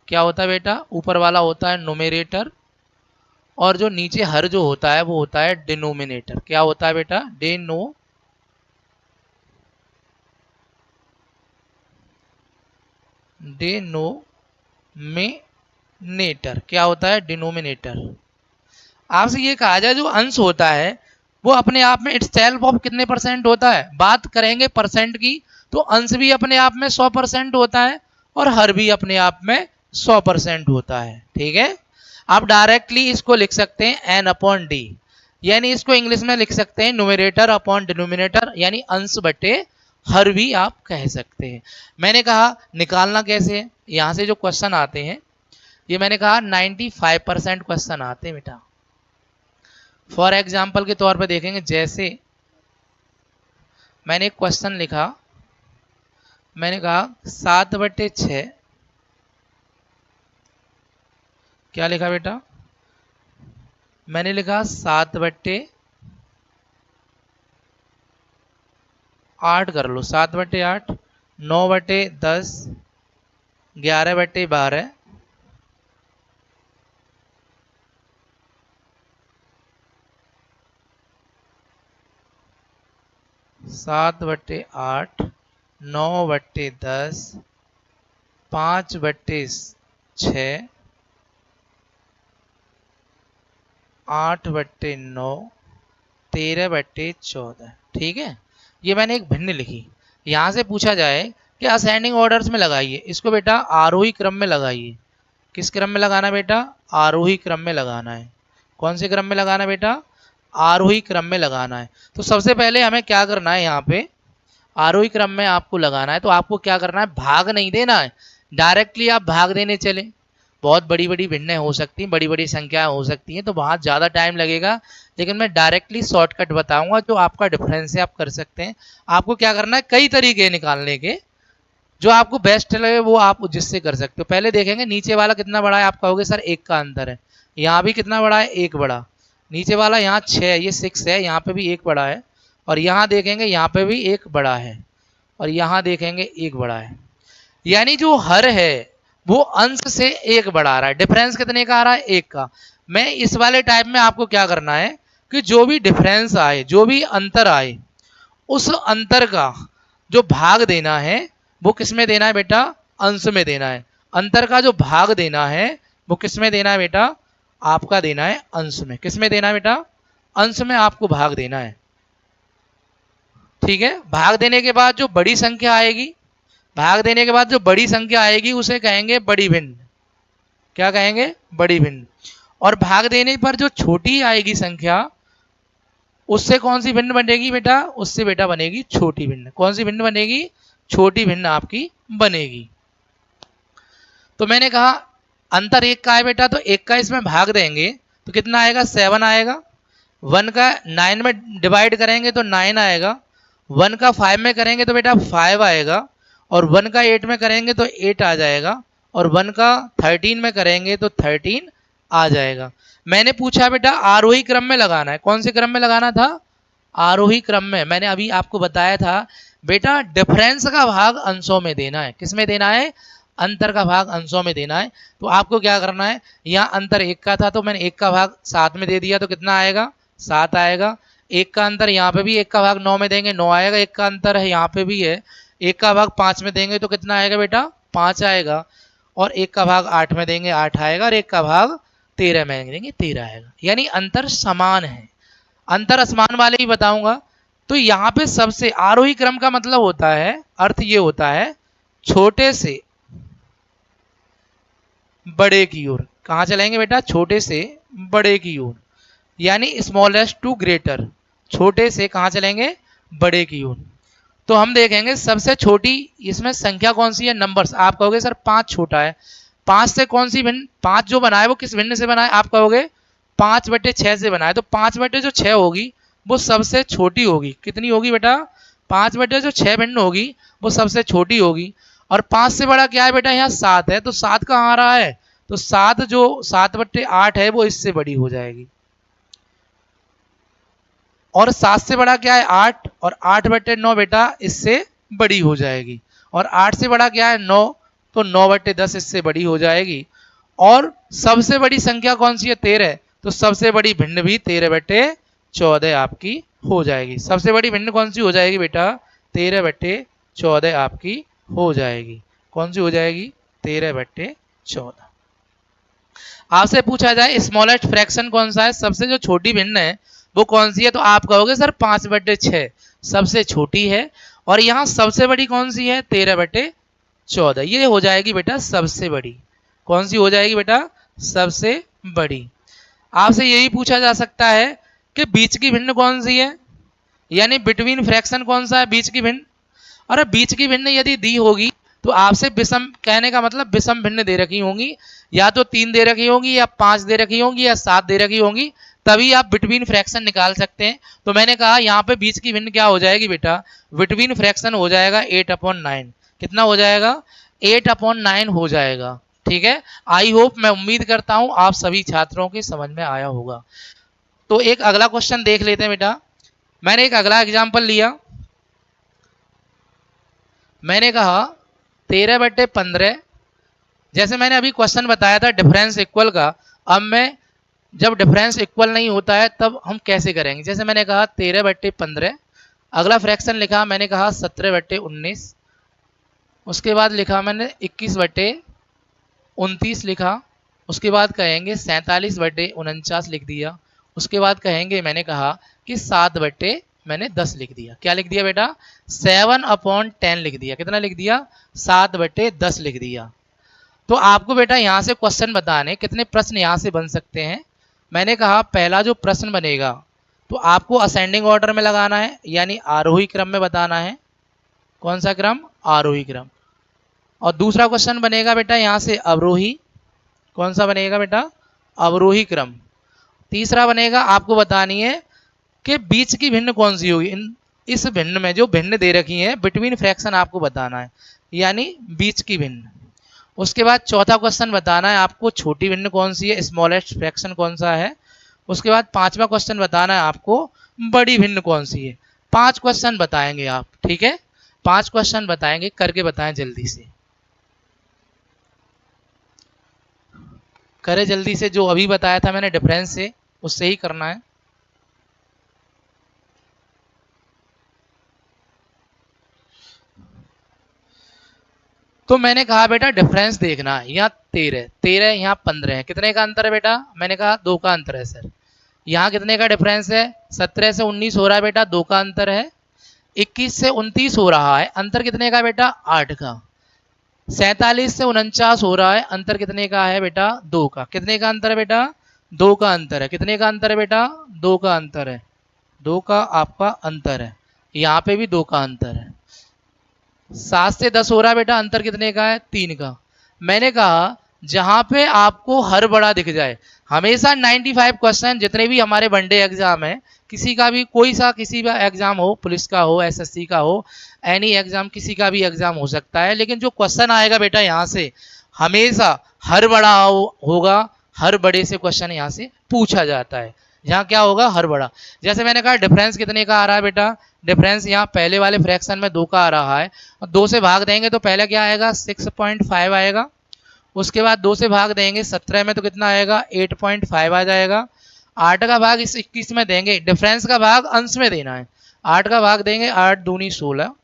क्या होता है बेटा? ऊपर वाला होता है नोमेरेटर और जो नीचे हर जो होता है वो होता है डिनोमिनेटर। क्या होता है बेटा? डिनोमिनेटर। क्या होता है? डिनोमिनेटर। आपसे ये कहा जाए जो अंश होता है वो अपने आप में इट्स सेल्फ ऑफ कितने परसेंट होता है? बात करेंगे परसेंट की तो अंश भी अपने आप में 100% होता है और हर भी अपने आप में 100% होता है। ठीक है, आप डायरेक्टली इसको लिख सकते हैं एन अपॉन डी, यानी इसको इंग्लिश में लिख सकते हैं न्यूमरेटर अपॉन डिनोमिनेटर, यानी अंश बटे हर भी आप कह सकते हैं। मैंने कहा निकालना कैसे है, यहां से जो क्वेश्चन आते हैं ये मैंने कहा 95% क्वेश्चन आते हैं बेटा। फॉर एग्जाम्पल के तौर पर देखेंगे, जैसे मैंने एक क्वेश्चन लिखा, मैंने कहा 7/6। क्या लिखा बेटा? मैंने लिखा 7/8 कर लो, 7/8, 9/10, 11/12, 7/8, 9/10, 5/6, 8/9, 13/14। ठीक है, ये मैंने एक भिन्न लिखी। यहां से पूछा जाए कि असेंडिंग ऑर्डर्स में लगाइए इसको बेटा, आरोही क्रम में लगाइए। किस क्रम में लगाना बेटा? आरोही क्रम में लगाना है। कौन से क्रम में लगाना बेटा? आरोही क्रम में लगाना है। तो सबसे पहले हमें क्या करना है, यहाँ पे आरोही क्रम में आपको लगाना है तो आपको क्या करना है, भाग नहीं देना है, डायरेक्टली आप भाग देने चले। बहुत बड़ी बड़ी भिन्नें हो सकती हैं, बड़ी बड़ी संख्याएं हो सकती हैं तो बहुत ज़्यादा टाइम लगेगा, लेकिन मैं डायरेक्टली शॉर्टकट बताऊंगा जो आपका डिफरेंस है आप कर सकते हैं। आपको क्या करना है, कई तरीके निकालने के, जो आपको बेस्ट लगे वो आप जिससे कर सकते हो। पहले देखेंगे नीचे वाला कितना बड़ा है, आप कहोगे सर एक का अंतर है। यहाँ भी कितना बड़ा है? एक बड़ा। नीचे वाला यहाँ 6 है, ये 6 है, यहाँ पे भी एक बड़ा है और यहाँ देखेंगे यहाँ पे भी एक बड़ा है और यहाँ देखेंगे एक बड़ा है। यानी जो हर है वो अंश से एक बड़ा आ रहा है। डिफरेंस कितने का आ रहा है? एक का। मैं इस वाले टाइप में आपको क्या करना है कि जो भी डिफरेंस आए, जो भी अंतर आए, उस अंतर का जो भाग देना है वो किस में देना है बेटा? अंश में देना है। अंतर का जो भाग देना है वो किस में देना है बेटा? आपका देना है अंश में। किस में देना है बेटा? अंश में आपको भाग देना है। ठीक है, भाग देने के बाद जो बड़ी संख्या आएगी, भाग देने के बाद जो बड़ी संख्या आएगी उसे कहेंगे बड़ी भिन्न। क्या कहेंगे? बड़ी भिन्न। और भाग देने पर जो छोटी आएगी संख्या उससे कौन सी भिन्न बनेगी बेटा? उससे बेटा बनेगी छोटी भिन्न। कौन सी भिन्न बनेगी? छोटी भिन्न आपकी बनेगी। तो मैंने कहा अंतर एक का है बेटा, तो एक का इसमें भाग देंगे तो कितना आएगा? 7 आएगा। 1 का 9 में डिवाइड करेंगे तो 9 आएगा। 1 का 5 में करेंगे तो बेटा 5 आएगा और 1 का 8 में करेंगे तो 8 आ जाएगा और 1 का 13 में करेंगे तो 13 आ जाएगा। मैंने पूछा बेटा आरोही क्रम में लगाना है। कौन से क्रम में लगाना था? आरोही क्रम में। मैंने अभी आपको बताया था बेटा डिफरेंस का भाग अंशों में देना है। किस में देना है? अंतर का भाग अंशों में देना है। तो आपको क्या करना है, यहाँ अंतर एक का था तो मैंने एक का भाग 7 में दे दिया तो कितना आएगा? 7 आएगा। एक का अंतर यहाँ पे भी एक का भाग 9 में देंगे 9 आएगा। एक का अंतर है यहाँ पे भी है, एक का भाग 5 में देंगे तो कितना आएगा बेटा? 5 आएगा। और एक का भाग 8 में देंगे 8 आएगा और एक का भाग 13 में देंगे 13 आएगा। यानी अंतर समान है। अंतर असमान वाले ही बताऊंगा तो यहाँ पे सबसे आरोही क्रम का मतलब होता है, अर्थ ये होता है छोटे से बड़े की ओर। कहाँ चलेंगे बेटा? छोटे से बड़े की ओर, यानी स्मॉलेस्ट टू ग्रेटर। छोटे से कहाँ चलेंगे? बड़े की ओर। तो हम देखेंगे सबसे छोटी इसमें संख्या कौन सी है? नंबर्स। आप कहोगे सर 5 छोटा है। 5 से कौन सी भिन्न? 5 जो बना है वो किस भिन्न से बना है? आप कहोगे 5/6 से बना है। तो 5/6 होगी वो सबसे छोटी होगी। कितनी होगी बेटा? 5/6 भिन्न होगी वो सबसे छोटी होगी। और 5 से बड़ा क्या है बेटा? यहाँ 7 है। तो 7 कहाँ आ रहा है? तो 7 जो 7/8 है वो इससे बड़ी हो जाएगी। और 7 से बड़ा क्या है? 8। और 8/9 बेटा इससे बड़ी हो जाएगी। और 8 से बड़ा क्या है? 9। तो 9/10 इससे बड़ी हो जाएगी। और सबसे बड़ी संख्या कौन सी है? 13। तो सबसे बड़ी भिन्न भी 13/14 आपकी हो जाएगी। सबसे बड़ी भिन्न कौन सी हो जाएगी बेटा? 13/14 आपकी हो जाएगी। कौन सी हो जाएगी? 13/14। आपसे पूछा जाए स्मॉलेस्ट फ्रैक्शन कौन सा है? सबसे जो छोटी भिन्न है वो कौन सी है? तो आप कहोगे सर 5/6 सबसे छोटी है। और यहाँ सबसे बड़ी कौन सी है? 13/14। ये हो जाएगी बेटा सबसे बड़ी। कौन सी हो जाएगी बेटा? सबसे बड़ी। आपसे यही पूछा जा सकता है कि बीच की भिन्न कौन सी है, यानी बिटवीन फ्रैक्शन कौन सा है बीच की भिन्न। और बीच की भिन्न यदि दी होगी तो आपसे विषम, कहने का मतलब विषम भिन्न दे रखी होंगी, या तो 3 दे रखी होंगी, या 5 दे रखी होंगी, या 7 दे रखी होंगी, तभी आप बिटवीन फ्रैक्शन निकाल सकते हैं। तो मैंने कहा यहाँ पे बीच की भिन्न क्या हो जाएगी बेटा? बिटवीन फ्रैक्शन हो जाएगा 8/9। कितना हो जाएगा? 8/9 हो जाएगा। ठीक है। आई होप, मैं उम्मीद करता हूं आप सभी छात्रों के समझ में आया होगा। तो एक अगला क्वेश्चन देख लेते हैं बेटा। मैंने एक अगला एग्जाम्पल लिया। मैंने कहा 13/15, जैसे मैंने अभी क्वेश्चन बताया था डिफरेंस इक्वल का। अब मैं, जब डिफरेंस इक्वल नहीं होता है तब हम कैसे करेंगे? जैसे मैंने कहा 13/15, अगला फ्रैक्शन लिखा मैंने कहा 17/19, उसके बाद लिखा मैंने 21/29 लिखा, उसके बाद कहेंगे 47/49 लिख दिया, उसके बाद कहेंगे मैंने कहा कि 7/10 लिख दिया। क्या लिख दिया बेटा? 7/10 लिख दिया। कितना लिख दिया? 7/10 लिख दिया। तो आपको बेटा यहाँ से क्वेश्चन बताने, कितने प्रश्न यहाँ से बन सकते हैं? मैंने कहा पहला जो प्रश्न बनेगा तो आपको असेंडिंग ऑर्डर में लगाना है, यानी आरोही क्रम में बताना है। कौन सा क्रम? आरोही क्रम। और दूसरा क्वेश्चन बनेगा बेटा यहाँ से अवरोही। कौन सा बनेगा बेटा? अवरोही क्रम। तीसरा बनेगा आपको बतानी है कि बीच की भिन्न कौन सी होगी। इस भिन्न में जो भिन्न दे रखी है बिटवीन फ्रैक्शन आपको बताना है, यानी बीच की भिन्न। उसके बाद चौथा क्वेश्चन बताना है आपको छोटी भिन्न कौन सी है, स्मॉलेस्ट फ्रैक्शन कौन सा है। उसके बाद पांचवा क्वेश्चन बताना है आपको बड़ी भिन्न कौन सी है। 5 क्वेश्चन बताएंगे आप। ठीक है, 5 क्वेश्चन बताएंगे, करके बताएं जल्दी से। करे जल्दी से, जो अभी बताया था मैंने डिफरेंस से, उससे ही करना है। तो मैंने कहा बेटा डिफरेंस देखना है। यहाँ 13, यहाँ 15 है। कितने का अंतर है बेटा? मैंने कहा 2 का अंतर है सर। यहाँ कितने का डिफरेंस है? 17 से 19 हो रहा है बेटा, 2 का अंतर है। 21 से 29 हो रहा है, अंतर कितने का बेटा? 8 का। 47 से 49 हो रहा है, अंतर कितने का है बेटा? 2 का। कितने का अंतर है बेटा? 2 का अंतर है। कितने का अंतर है बेटा? 2 का अंतर है। 2 का आपका अंतर है। यहाँ पे भी 2 का अंतर है। 7 से 10 हो रहा है बेटा, अंतर कितने का है? 3 का। मैंने कहा जहां पे आपको हर बड़ा दिख जाए, हमेशा 95 क्वेश्चन जितने भी हमारे वनडे एग्जाम है, किसी का भी कोई सा किसी का एग्जाम हो, पुलिस का हो, एसएससी का हो, एनी एग्जाम, किसी का भी एग्जाम हो सकता है, लेकिन जो क्वेश्चन आएगा बेटा यहाँ से हमेशा हर बड़ा होगा। हर बड़े से क्वेश्चन यहाँ से पूछा जाता है। यहाँ क्या होगा? हर बड़ा। जैसे मैंने कहा डिफरेंस कितने का आ रहा है बेटा? डिफरेंस यहाँ पहले वाले फ्रैक्शन में 2 का आ रहा है। 2 से भाग देंगे तो पहले क्या आएगा? 6.5 आएगा। उसके बाद 2 से भाग देंगे 17 में तो कितना आएगा? 8.5 आ जाएगा। 8 का भाग इस 21 में देंगे, डिफरेंस का भाग अंश में देना है। 8 का भाग देंगे 8 दूनी 16,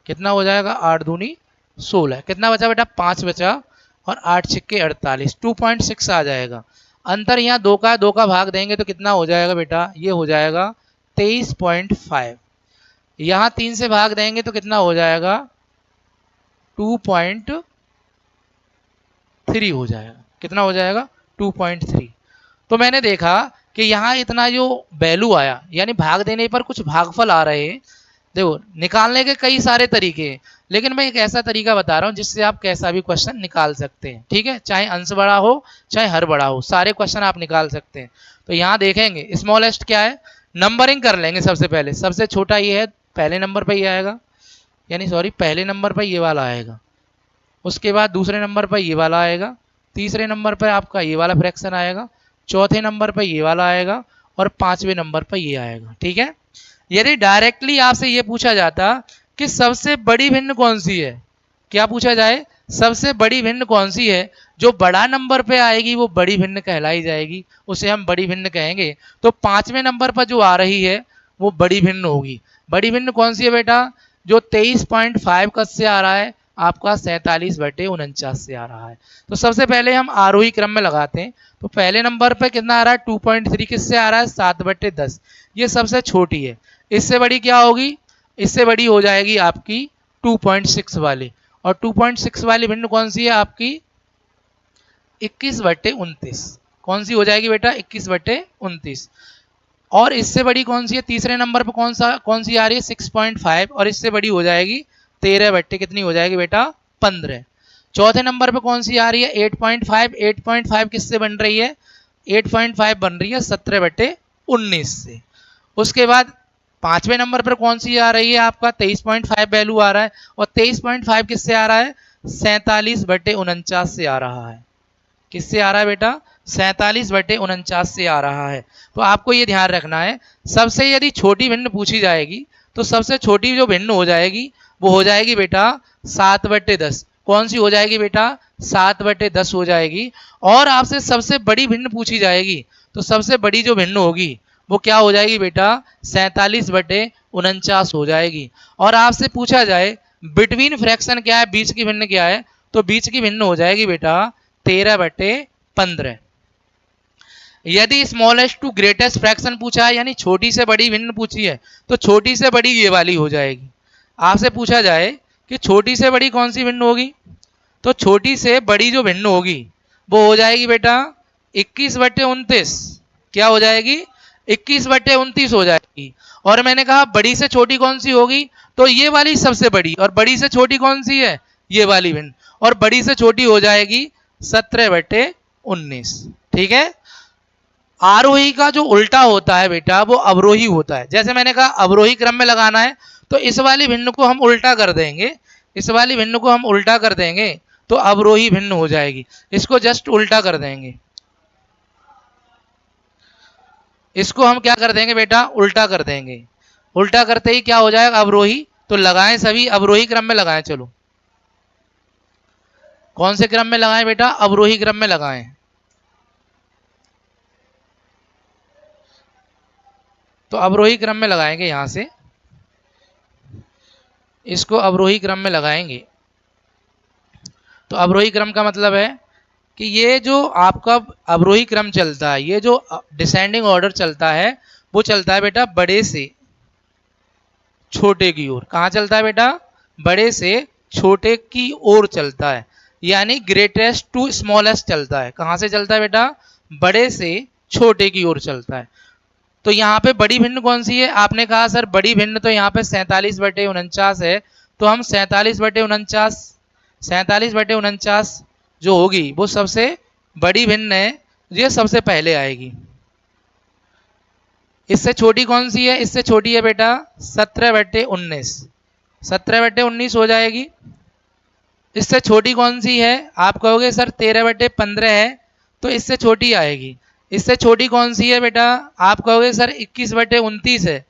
कितना हो जाएगा? 8 दूनी 16। कितना बचा बेटा? 5 बचा। और 8 छिक्के 48, 2.6 आ जाएगा। अंतर यहाँ 2 का, 2 का भाग देंगे तो कितना हो जाएगा बेटा? ये हो जाएगा 23.5। यहाँ 3 से भाग देंगे तो कितना हो जाएगा, 2.3 हो जाएगा। कितना हो जाएगा, 2.3। तो मैंने देखा कि यहाँ इतना जो वैल्यू आया, यानी भाग देने पर कुछ भागफल आ रहे हैं। देखो, निकालने के कई सारे तरीके हैं, लेकिन मैं एक ऐसा तरीका बता रहा हूँ जिससे आप कैसा भी क्वेश्चन निकाल सकते हैं। ठीक है, चाहे अंश बड़ा हो चाहे हर बड़ा हो, सारे क्वेश्चन आप निकाल सकते हैं। तो यहाँ देखेंगे स्मॉलेस्ट क्या है, नंबरिंग कर लेंगे। सबसे पहले सबसे छोटा ये है, पहले नंबर पर ये आएगा, यानी सॉरी पहले नंबर पर ये वाला आएगा। उसके बाद दूसरे नंबर पर ये वाला आएगा, तीसरे नंबर पर आपका ये वाला फ्रैक्शन आएगा, चौथे नंबर पर ये वाला आएगा, और पांचवें नंबर पर ये आएगा। ठीक है, यदि डायरेक्टली आपसे ये पूछा जाता कि सबसे बड़ी भिन्न कौन सी है, क्या पूछा जाए, सबसे बड़ी भिन्न कौन सी है, जो बड़ा नंबर पे आएगी वो बड़ी भिन्न कहलाई जाएगी, उसे हम बड़ी भिन्न कहेंगे। तो पांचवें नंबर पर जो आ रही है वो बड़ी भिन्न होगी। बड़ी भिन्न कौन सी है बेटा, जो 23.5 कस से आ रहा है, आपका 47/49 से आ रहा है। तो सबसे पहले हम आरोही क्रम में लगाते हैं। तो पहले नंबर पे कितना आ रहा है, 2.3 किससे आ रहा है, 7/10। ये सबसे छोटी है। इससे बड़ी क्या होगी, इससे बड़ी हो जाएगी आपकी 2.6 वाली। और 2.6 वाली भिन्न कौन सी है आपकी, 21/29। कौन सी हो जाएगी बेटा, 21/29। और इससे बड़ी कौन सी है, तीसरे नंबर पर कौन सी आ रही है, 6.5, और इससे बड़ी हो जाएगी 13 कितनी हो जाएगी बेटा, 15। चौथे नंबर पे कौन सी आ रही है, 8.5। 8.5 किससे बन रही है, 8.5 बन रही है 17/19 से। उसके बाद पांचवें नंबर पर कौन सी आ रही है, आपका 23.5 वैल्यू आ रहा है, और 23.5 किससे आ रहा है, 47/49 से आ रहा है। किससे आ रहा है बेटा, 47/49 से आ रहा है। तो आपको ये ध्यान रखना है, सबसे यदि छोटी भिन्न पूछी जाएगी तो सबसे छोटी जो भिन्न हो जाएगी वो हो जाएगी बेटा 7/10। कौन सी हो जाएगी बेटा, 7/10 हो जाएगी। और आपसे सबसे बड़ी भिन्न पूछी जाएगी तो सबसे बड़ी जो भिन्न होगी वो क्या हो जाएगी बेटा, 47/49 हो जाएगी। और आपसे पूछा जाए बिटवीन फ्रैक्शन क्या है, बीच की भिन्न क्या है, तो बीच की भिन्न हो जाएगी बेटा 13/15। यदि स्मॉलेस्ट टू ग्रेटेस्ट फ्रैक्शन पूछा है, यानी छोटी से बड़ी भिन्न पूछी है, तो छोटी से बड़ी ये वाली हो जाएगी। आपसे पूछा जाए कि छोटी से बड़ी कौन सी भिन्न होगी, तो छोटी से बड़ी जो भिन्न होगी वो हो जाएगी बेटा 21/29। क्या हो जाएगी, 21/29 हो जाएगी। और मैंने कहा बड़ी से छोटी कौन सी होगी, तो ये वाली सबसे बड़ी, और बड़ी से छोटी कौन सी है, ये वाली भिन्न, और बड़ी से छोटी हो जाएगी 17/19। ठीक है, आरोही का जो उल्टा होता है बेटा वो अवरोही होता है। जैसे मैंने कहा अवरोही क्रम में लगाना है, तो इस वाली भिन्न को हम उल्टा कर देंगे, इस वाली भिन्न को हम उल्टा कर देंगे तो अवरोही भिन्न हो जाएगी। इसको जस्ट उल्टा कर देंगे, इसको हम क्या कर देंगे बेटा, उल्टा कर देंगे। उल्टा करते ही क्या हो जाएगा, अवरोही। तो लगाएं, सभी अवरोही क्रम में लगाएं। चलो, कौन से क्रम में लगाएं बेटा, अवरोही क्रम में लगाएं। तो अवरोही क्रम में लगाएंगे, यहां से इसको अवरोही क्रम में लगाएंगे। तो अवरोही क्रम का मतलब है कि ये जो आपका अवरोही क्रम चलता है, ये जो डिसेंडिंग ऑर्डर चलता है वो चलता है बेटा बड़े से छोटे की ओर। कहाँ चलता है बेटा, बड़े से छोटे की ओर चलता है, यानी ग्रेटेस्ट टू स्मॉलेस्ट चलता है। कहाँ से चलता है बेटा, बड़े से छोटे की ओर चलता है। तो यहाँ पे बड़ी भिन्न कौन सी है, आपने कहा सर बड़ी भिन्न तो यहाँ पे 47/49 है। तो हम 47/49 जो होगी वो सबसे बड़ी भिन्न है, ये सबसे पहले आएगी। इससे छोटी कौन सी है, इससे छोटी है बेटा 17/19। 17/19 हो जाएगी। इससे छोटी कौन सी है, आप कहोगे सर 13/15 है, तो इससे छोटी आएगी। इससे छोटी कौन सी है बेटा, आप कहोगे सर 21/29 है,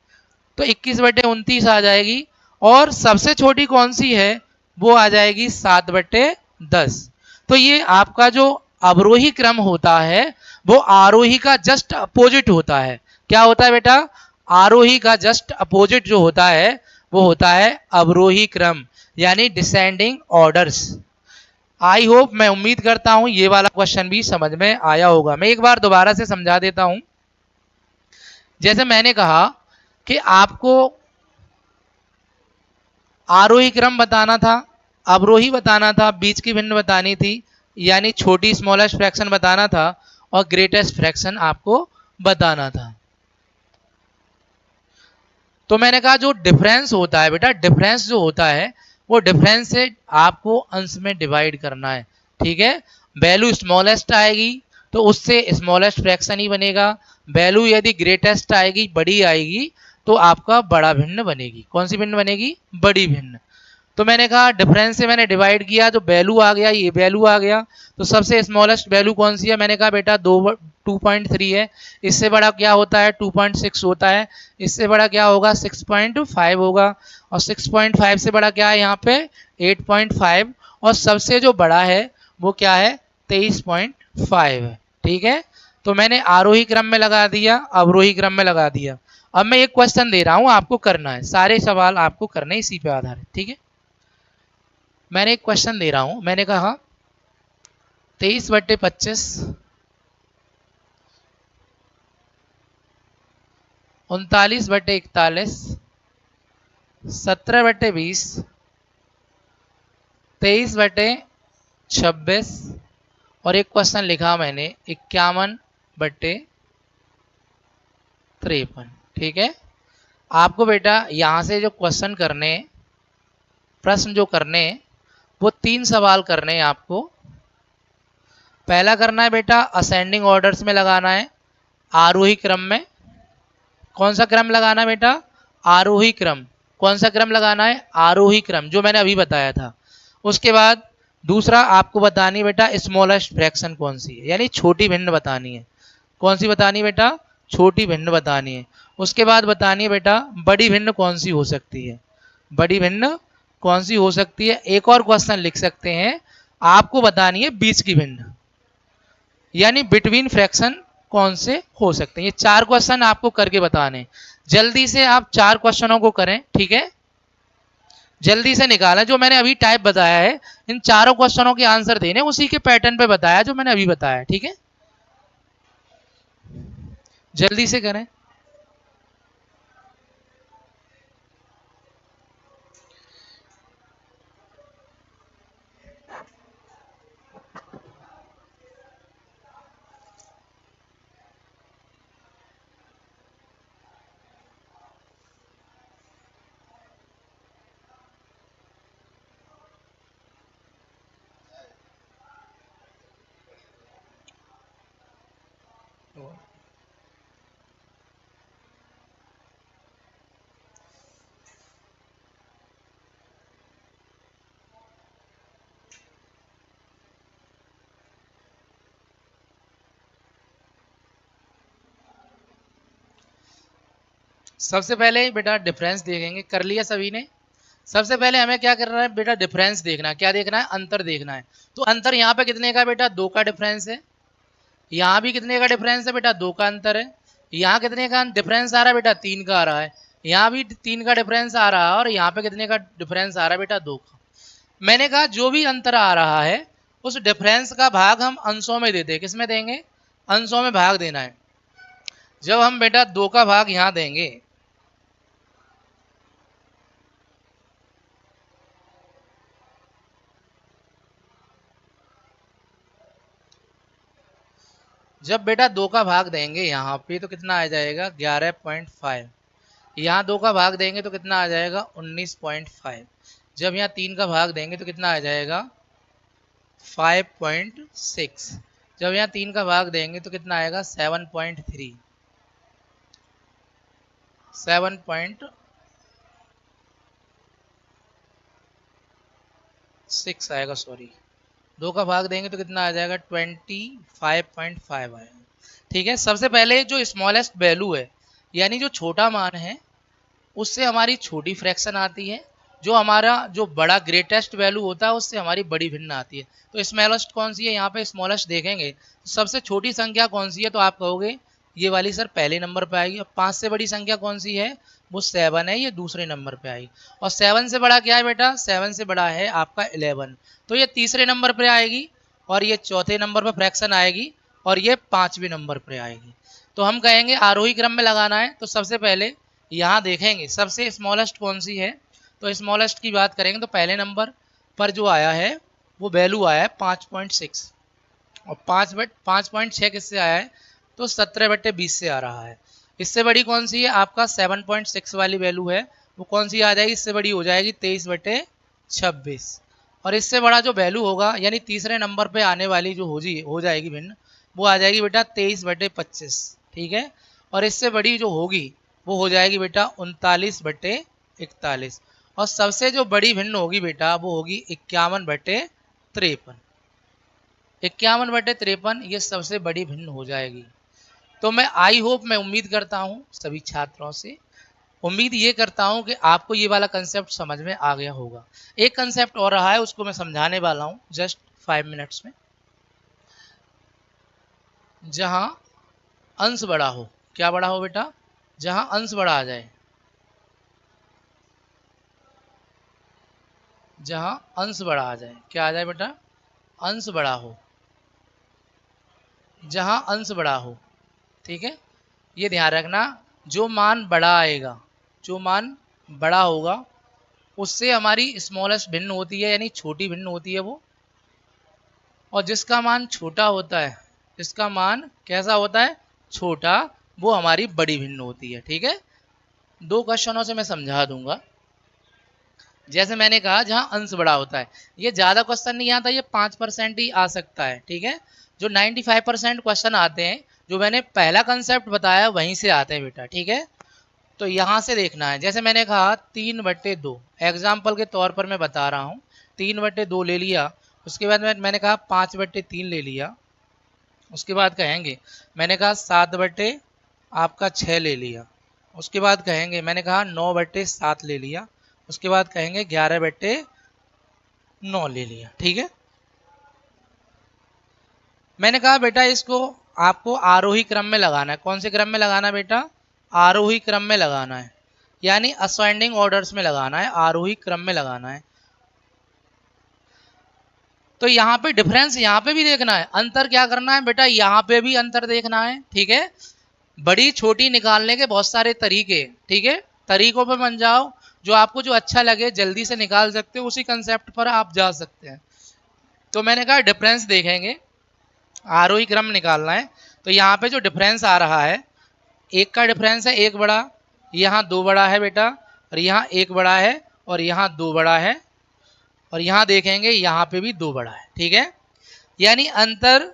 तो 21/29 आ जाएगी। और सबसे छोटी कौन सी है, वो आ जाएगी 7/10। तो ये आपका जो अवरोही क्रम होता है वो आरोही का जस्ट अपोजिट होता है। क्या होता है बेटा, आरोही का जस्ट अपोजिट जो होता है वो होता है अवरोही क्रम, यानी डिसेंडिंग ऑर्डर्स। आई होप, मैं उम्मीद करता हूं ये वाला क्वेश्चन भी समझ में आया होगा। मैं एक बार दोबारा से समझा देता हूं। जैसे मैंने कहा कि आपको आरोही क्रम बताना था, अवरोही बताना था, बीच की भिन्न बतानी थी, यानी छोटी स्मॉलेस्ट फ्रैक्शन बताना था, और ग्रेटेस्ट फ्रैक्शन आपको बताना था। तो मैंने कहा जो डिफरेंस होता है बेटा, डिफरेंस जो होता है वो डिफरेंस से आपको अंश में डिवाइड करना है, ठीक है। वैल्यू स्मॉलेस्ट आएगी तो उससे स्मॉलेस्ट फ्रैक्शन ही बनेगा, वैल्यू यदि ग्रेटेस्ट आएगी, बड़ी आएगी, तो आपका बड़ा भिन्न बनेगी। कौन सी भिन्न बनेगी? बड़ी भिन्न। तो मैंने कहा डिफरेंस से मैंने डिवाइड किया, जो वैल्यू आ गया ये वैल्यू आ गया, तो सबसे स्मॉलेस्ट वैल्यू कौन सी है? मैंने कहा बेटा 2.3 है। इससे बड़ा क्या होता है? 2.6 होता है। इससे बड़ा क्या होगा? 6.5 होगा। और 6.5 से बड़ा क्या है यहाँ पे? 8.5। और सबसे जो बड़ा है वो क्या है? 23.5 है, ठीक है। तो मैंने आरोही क्रम में लगा दिया, अवरोही क्रम में लगा दिया। अब मैं एक क्वेश्चन दे रहा हूं, आपको करना है, सारे सवाल आपको करने इसी पे आधारित, ठीक है। मैंने एक क्वेश्चन दे रहा हूं, मैंने कहा 23/25, 39/41, 17/20, 23/26, और एक क्वेश्चन लिखा मैंने 51/53, ठीक है। आपको बेटा यहां से जो क्वेश्चन करने, प्रश्न जो करने, वो 3 सवाल करने हैं आपको। पहला करना है बेटा असेंडिंग ऑर्डर्स में लगाना है, आरोही क्रम में। कौन सा क्रम लगाना है बेटा? आरोही क्रम। कौन सा क्रम लगाना है? आरोही क्रम, जो मैंने अभी बताया था। उसके बाद दूसरा आपको बतानी है बेटा स्मॉलेस्ट फ्रैक्शन कौन सी है, यानी छोटी भिन्न बतानी है। कौन सी बतानी है बेटा? छोटी भिन्न बतानी है। उसके बाद बतानी है बेटा बड़ी भिन्न कौन सी हो सकती है। बड़ी भिन्न कौन सी हो सकती है? एक और क्वेश्चन लिख सकते हैं, आपको बतानी है बीच की भिन्न, यानी बिटवीन फ्रैक्शन कौन से हो सकते हैं। ये 4 क्वेश्चन आपको करके बताने। जल्दी से आप 4 क्वेश्चनों को करें, ठीक है। जल्दी से निकालें, जो मैंने अभी टाइप बताया है इन चारों क्वेश्चनों के आंसर देने, उसी के पैटर्न पे बताया जो मैंने अभी बताया, ठीक है। जल्दी से करें। सबसे पहले बेटा डिफरेंस देखेंगे, कर लिया सभी ने। सबसे पहले हमें क्या करना है बेटा? डिफरेंस देखना है। क्या देखना है? अंतर देखना है। तो अंतर यहाँ पे कितने का बेटा? 2 का डिफरेंस है। यहाँ भी कितने का डिफरेंस है बेटा? 2 का अंतर है। यहाँ कितने का डिफरेंस आ रहा है बेटा? 3 का आ रहा है। यहाँ भी 3 का डिफरेंस आ रहा है, और यहाँ पे कितने का डिफरेंस आ रहा है बेटा? 2 का। मैंने कहा जो भी अंतर आ रहा है उस डिफरेंस का भाग हम अंशों में देते हैं। किस में देंगे? अंशों में भाग देना है। जब हम बेटा 2 का भाग यहाँ देंगे, जब बेटा 2 का भाग देंगे यहाँ पे तो कितना आ जाएगा? 11.5। यहाँ 2 का भाग देंगे तो कितना आ जाएगा? 19.5। जब यहाँ 3 का भाग देंगे तो कितना आ जाएगा? 5.6। जब यहाँ 3 का भाग देंगे तो कितना आएगा? 7.3, 7.6 आएगा, सॉरी। 2 का भाग देंगे तो कितना आ जाएगा? 25.5 आएगा, ठीक है। सबसे पहले जो स्मॉलेस्ट वैल्यू है, यानी जो छोटा मान है, उससे हमारी छोटी फ्रैक्शन आती है। जो हमारा जो बड़ा ग्रेटेस्ट वैल्यू होता है उससे हमारी बड़ी भिन्न आती है। तो स्मॉलेस्ट कौन सी है? यहाँ पे स्मॉलेस्ट देखेंगे तो सबसे छोटी संख्या कौन सी है? तो आप कहोगे ये वाली सर पहले नंबर पे आएगी। और 5 से बड़ी संख्या कौन सी है? वो 7 है, ये दूसरे नंबर पे आएगी। और 7 से बड़ा क्या है बेटा? 7 से बड़ा है आपका 11, तो ये तीसरे नंबर पे आएगी। और ये चौथे नंबर पर फ्रैक्शन आएगी, और ये 5वें नंबर पर आएगी। तो हम कहेंगे आरोही क्रम में लगाना है, तो सबसे पहले यहाँ देखेंगे सबसे स्मॉलेस्ट कौन सी है। तो स्मॉलेस्ट की बात करेंगे तो पहले नंबर पर जो आया है वो वैल्यू आया है 5.6 और 5.6 किससे आया है तो 17/20 से आ रहा है। इससे बड़ी कौन सी है आपका 7.6 वाली वैल्यू है वो कौन सी आ जाएगी, इससे बड़ी हो जाएगी 23/26। और इससे बड़ा जो वैल्यू होगा यानी तीसरे नंबर पे आने वाली जो हो जाएगी भिन्न वो आ जाएगी बेटा 23/25। ठीक है, और इससे बड़ी जो होगी वो हो जाएगी बेटा 39/41। और सबसे जो बड़ी भिन्न होगी बेटा वो होगी 51/53। 51/53 ये सबसे बड़ी भिन्न हो जाएगी। तो मैं आई होप मैं उम्मीद करता हूँ सभी छात्रों से, उम्मीद ये करता हूँ कि आपको ये वाला कंसेप्ट समझ में आ गया होगा। एक कंसेप्ट और रहा है उसको मैं समझाने वाला हूँ जस्ट 5 मिनट्स में। जहां अंश बड़ा हो, क्या बड़ा हो बेटा, जहां अंश बड़ा आ जाए, जहां अंश बड़ा आ जाए, क्या आ जाए बेटा, अंश बड़ा हो, जहां अंश बड़ा हो। ठीक है, ये ध्यान रखना, जो मान बड़ा आएगा, जो मान बड़ा होगा उससे हमारी स्मॉलेस्ट भिन्न होती है यानी छोटी भिन्न होती है वो, और जिसका मान छोटा होता है, जिसका मान कैसा होता है छोटा, वो हमारी बड़ी भिन्न होती है। ठीक है, दो क्वेश्चनों से मैं समझा दूंगा। जैसे मैंने कहा जहां अंश बड़ा होता है, ये ज्यादा क्वेश्चन नहीं आता, ये 5% ही आ सकता है। ठीक है, जो 95% क्वेश्चन आते हैं जो मैंने पहला कंसेप्ट बताया वहीं से आते हैं बेटा। ठीक है, तो यहाँ से देखना है, जैसे मैंने कहा 3/2 एग्जाम्पल के तौर पर मैं बता रहा हूँ, 3/2 ले लिया, उसके बाद मैंने कहा 5/3 ले लिया, उसके बाद कहेंगे मैंने कहा 7/6 ले लिया, उसके बाद कहेंगे मैंने कहा 9/7 ले लिया, उसके बाद कहेंगे 11/9 ले लिया। ठीक है, मैंने कहा बेटा इसको आपको आरोही क्रम में लगाना है। कौन से क्रम में लगाना है बेटा, आरोही क्रम में लगाना है, यानी असेंडिंग ऑर्डर्स में लगाना है, आरोही क्रम में लगाना है। तो यहाँ पे डिफरेंस यहाँ पे भी देखना है, अंतर क्या करना है बेटा, यहाँ पे भी अंतर देखना है। ठीक है, बड़ी छोटी निकालने के बहुत सारे तरीके, ठीक है, तरीकों पे बन जाओ, जो आपको जो अच्छा लगे जल्दी से निकाल सकते हो, उसी कंसेप्ट पर आप जा सकते हैं। तो मैंने कहा डिफरेंस देखेंगे, आरोही क्रम निकालना है, तो यहाँ पे जो डिफरेंस आ रहा है, एक का डिफरेंस है एक बड़ा, यहाँ दो बड़ा है बेटा, और यहाँ एक बड़ा है, और यहाँ दो बड़ा है, और यहाँ देखेंगे यहाँ पे भी दो बड़ा है। ठीक है, यानी अंतर,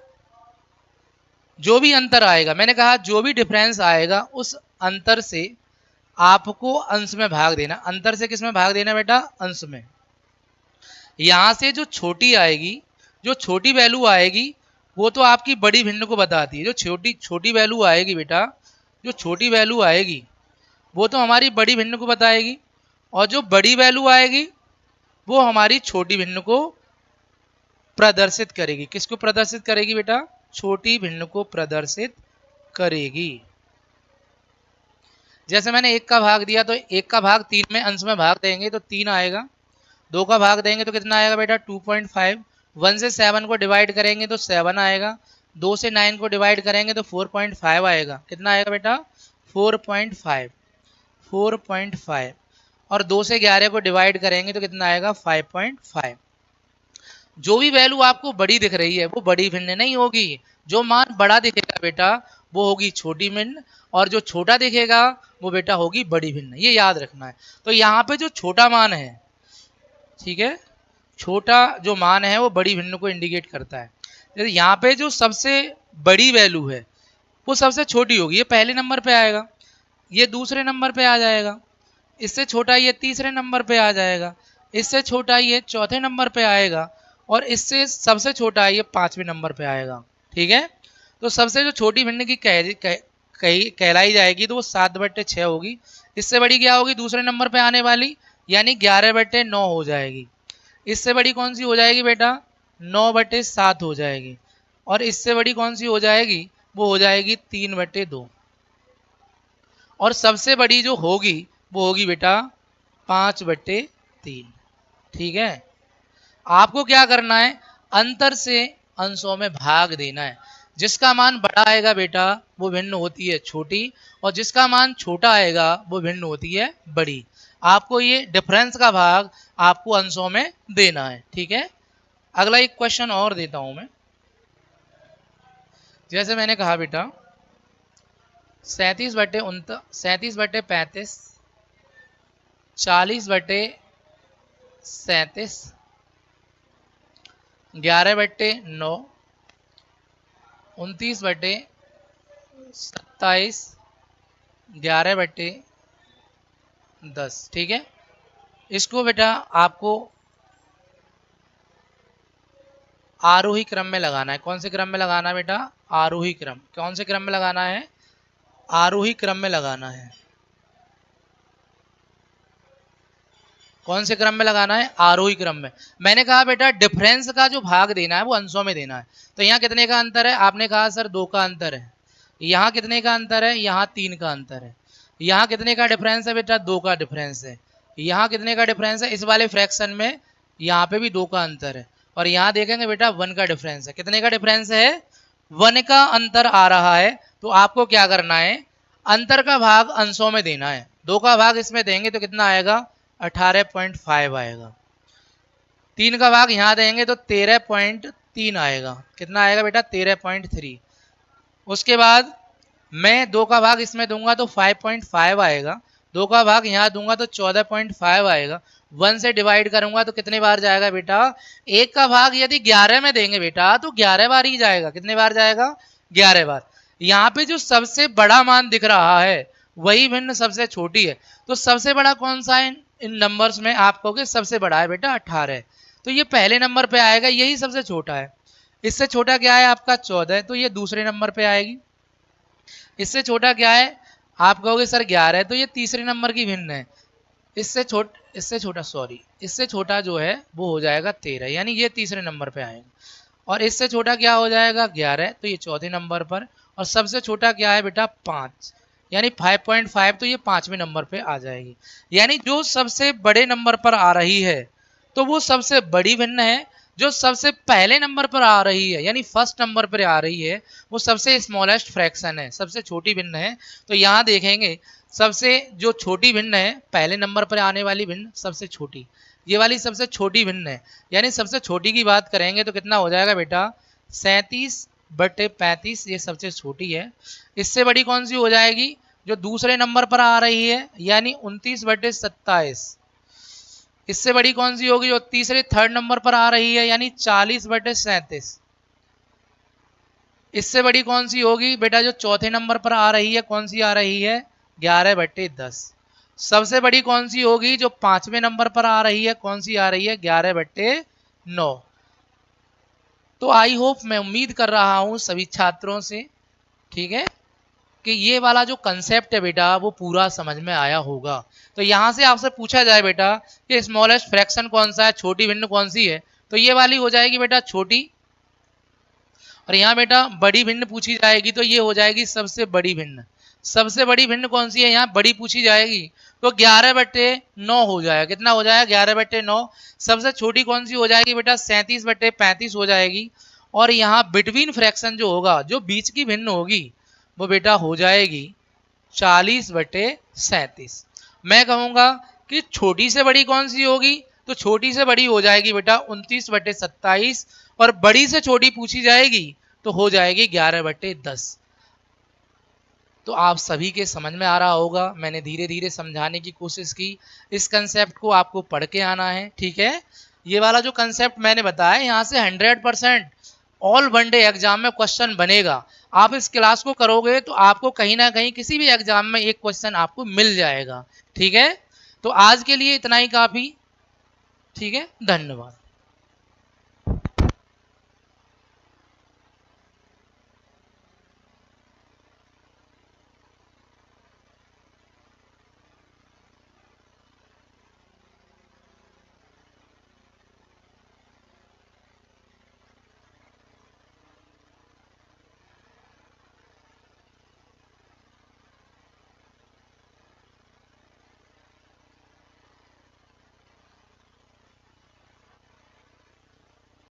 जो भी अंतर आएगा, मैंने कहा जो भी डिफरेंस आएगा उस अंतर से आपको अंश में भाग देना। अंतर से किस में भाग देना बेटा, अंश में। यहां से जो छोटी आएगी, जो छोटी वैल्यू आएगी वो तो आपकी बड़ी भिन्न को बताती है। जो छोटी छोटी वैल्यू आएगी बेटा, जो छोटी वैल्यू आएगी वो तो हमारी बड़ी भिन्न को बताएगी, और जो बड़ी वैल्यू आएगी वो हमारी छोटी भिन्न को प्रदर्शित करेगी। किसको प्रदर्शित करेगी बेटा, छोटी भिन्न को प्रदर्शित करेगी। जैसे मैंने एक का भाग दिया तो एक का भाग 3 में अंश में भाग देंगे तो 3 आएगा, 2 का भाग देंगे तो कितना आएगा बेटा 2.5, 1 से 7 को डिवाइड करेंगे तो 7 आएगा, 2 से 9 को डिवाइड करेंगे तो 4.5 आएगा। कितना आएगा बेटा 4.5, 4.5, और 2 से 11 को डिवाइड करेंगे तो कितना आएगा 5.5। जो भी वैल्यू आपको बड़ी दिख रही है वो बड़ी भिन्न नहीं होगी, जो मान बड़ा दिखेगा बेटा वो होगी छोटी भिन्न, और जो छोटा दिखेगा वो बेटा होगी बड़ी भिन्न, ये याद रखना है। तो यहाँ पे जो छोटा मान है, ठीक है, छोटा जो मान है वो बड़ी भिन्न को इंडिकेट करता है। जैसे यहाँ पे जो सबसे बड़ी वैल्यू है वो सबसे छोटी होगी, ये पहले नंबर पे आएगा, ये दूसरे नंबर पे आ जाएगा, इससे छोटा ये तीसरे नंबर पे आ जाएगा, इससे छोटा ये चौथे नंबर पे आएगा, और इससे सबसे छोटा ये 5वें नंबर पे आएगा। ठीक है, तो सबसे जो छोटी भिन्न की कहलाई जाएगी तो वो 7/6 होगी। इससे बड़ी क्या होगी दूसरे नंबर पे आने वाली, यानी 11/9 हो जाएगी। इससे बड़ी कौन सी हो जाएगी बेटा 9/7 हो जाएगी, और इससे बड़ी कौन सी हो जाएगी वो हो जाएगी 3/2, और सबसे बड़ी जो होगी वो होगी बेटा 5/3। ठीक है, आपको क्या करना है, अंतर से अंशों में भाग देना है। जिसका मान बड़ा आएगा बेटा वो भिन्न होती है छोटी, और जिसका मान छोटा आएगा वो भिन्न होती है बड़ी। आपको ये डिफरेंस का भाग आपको अंशों में देना है। ठीक है, अगला एक क्वेश्चन और देता हूं मैं। जैसे मैंने कहा बेटा 37/35, 40/37, 11/9, 29/27, 11/10। ठीक है, इसको बेटा आपको आरोही क्रम में लगाना है। कौन से क्रम में लगाना है बेटा? आरोही क्रम। कौन से क्रम में लगाना है? आरोही क्रम में लगाना है। कौन से क्रम में लगाना है? आरोही क्रम में। मैंने कहा बेटा डिफरेंस का जो भाग देना है वो अंशों में देना है। तो यहाँ कितने का अंतर है? आपने कहा सर 2 का अंतर है। यहाँ कितने का अंतर है? यहाँ 3 का अंतर है। यहाँ कितने का डिफरेंस है बेटा? 2 का डिफरेंस है। यहाँ कितने का डिफरेंस है? इस वाले फ्रैक्शन में यहाँ पे भी 2 का अंतर है। और यहाँ देखेंगे बेटा 1 का डिफरेंस है। कितने का डिफरेंस है? 1 का अंतर आ रहा है। तो आपको क्या करना है? अंतर का भाग अंशों में देना है। 2 का भाग इसमें देंगे तो कितना आएगा? 18.5 आएगा। 3 का भाग यहाँ देंगे तो 13.3 आएगा। कितना आएगा बेटा? 13.3। उसके बाद मैं 2 का भाग इसमें दूंगा तो 5.5 आएगा। 2 का भाग यहाँ दूंगा तो 14.5 आएगा। 1 से डिवाइड करूंगा तो कितने बार जाएगा बेटा? 1 का भाग यदि 11 में देंगे बेटा तो 11 बार ही जाएगा। कितने बार जाएगा? 11 बार। यहाँ पे जो सबसे बड़ा मान दिख रहा है वही भिन्न सबसे छोटी है। तो सबसे बड़ा कौन सा है इन नंबर्स में? आप कहोगे सबसे बड़ा है बेटा 18। तो ये पहले नंबर पे आएगा, यही सबसे छोटा है। इससे छोटा क्या है आपका? 14। तो ये दूसरे नंबर पे आएगी। इससे छोटा क्या है? आप कहोगे सर 11 है, तो ये तीसरे नंबर की भिन्न है। इससे छोटा जो है वो हो जाएगा 13, यानी ये तीसरे नंबर पे आएगा। और इससे छोटा क्या हो जाएगा? 11, तो ये चौथे नंबर पर। और सबसे छोटा क्या है बेटा? 5, यानी 5.5, तो ये 5वें नंबर पे आ जाएगी। यानी जो सबसे बड़े नंबर पर आ रही है तो वो सबसे बड़ी भिन्न है। जो सबसे पहले नंबर पर आ रही है यानी फर्स्ट नंबर पर आ रही है वो सबसे स्मॉलेस्ट फ्रैक्शन है, सबसे छोटी भिन्न है। तो यहाँ देखेंगे सबसे जो छोटी भिन्न है, पहले नंबर पर आने वाली भिन्न सबसे छोटी, ये वाली सबसे छोटी भिन्न है। यानी सबसे छोटी की बात करेंगे तो कितना हो जाएगा बेटा? 37/35, ये सबसे छोटी है। इससे बड़ी कौन सी हो जाएगी? जो दूसरे नंबर पर आ रही है, यानी 29/27। इससे बड़ी कौन सी होगी? जो तीसरे थर्ड नंबर पर आ रही है, यानी 40/37। इससे बड़ी कौन सी होगी बेटा? जो चौथे नंबर पर आ रही है, कौन सी आ रही है? 11/10। सबसे बड़ी कौन सी होगी? जो 5वें नंबर पर आ रही है, कौन सी आ रही है? 11/9। तो आई होप, मैं उम्मीद कर रहा हूं सभी छात्रों से, ठीक है, कि ये वाला जो कंसेप्ट है बेटा वो पूरा समझ में आया होगा। तो यहां से आपसे पूछा जाए बेटा कि स्मॉलेस्ट फ्रैक्शन कौन सा है, छोटी भिन्न कौन सी है, तो ये वाली हो जाएगी बेटा छोटी। और यहाँ बेटा बड़ी भिन्न पूछी जाएगी तो ये हो जाएगी सबसे बड़ी भिन्न। सबसे बड़ी भिन्न कौन सी है? यहाँ बड़ी पूछी जाएगी तो 11/9 हो जाएगा। कितना हो जाएगा? 11/9। सबसे छोटी कौन सी हो जाएगी बेटा? 37/35 हो जाएगी। और यहाँ बिटवीन फ्रैक्शन जो होगा, जो बीच की भिन्न होगी, वो बेटा हो जाएगी 40/37। मैं कहूंगा कि छोटी से बड़ी कौन सी होगी, तो छोटी से बड़ी हो जाएगी बेटा 29/27। और बड़ी से छोटी पूछी जाएगी तो हो जाएगी 11/10। तो आप सभी के समझ में आ रहा होगा, मैंने धीरे धीरे समझाने की कोशिश की। इस कंसेप्ट को आपको पढ़ के आना है, ठीक है। ये वाला जो कंसेप्ट मैंने बताया, यहाँ से 100% ऑल वन डे एग्जाम में क्वेश्चन बनेगा। आप इस क्लास को करोगे तो आपको कहीं ना कहीं किसी भी एग्जाम में एक क्वेश्चन आपको मिल जाएगा, ठीक है। तो आज के लिए इतना ही काफी, ठीक है, धन्यवाद।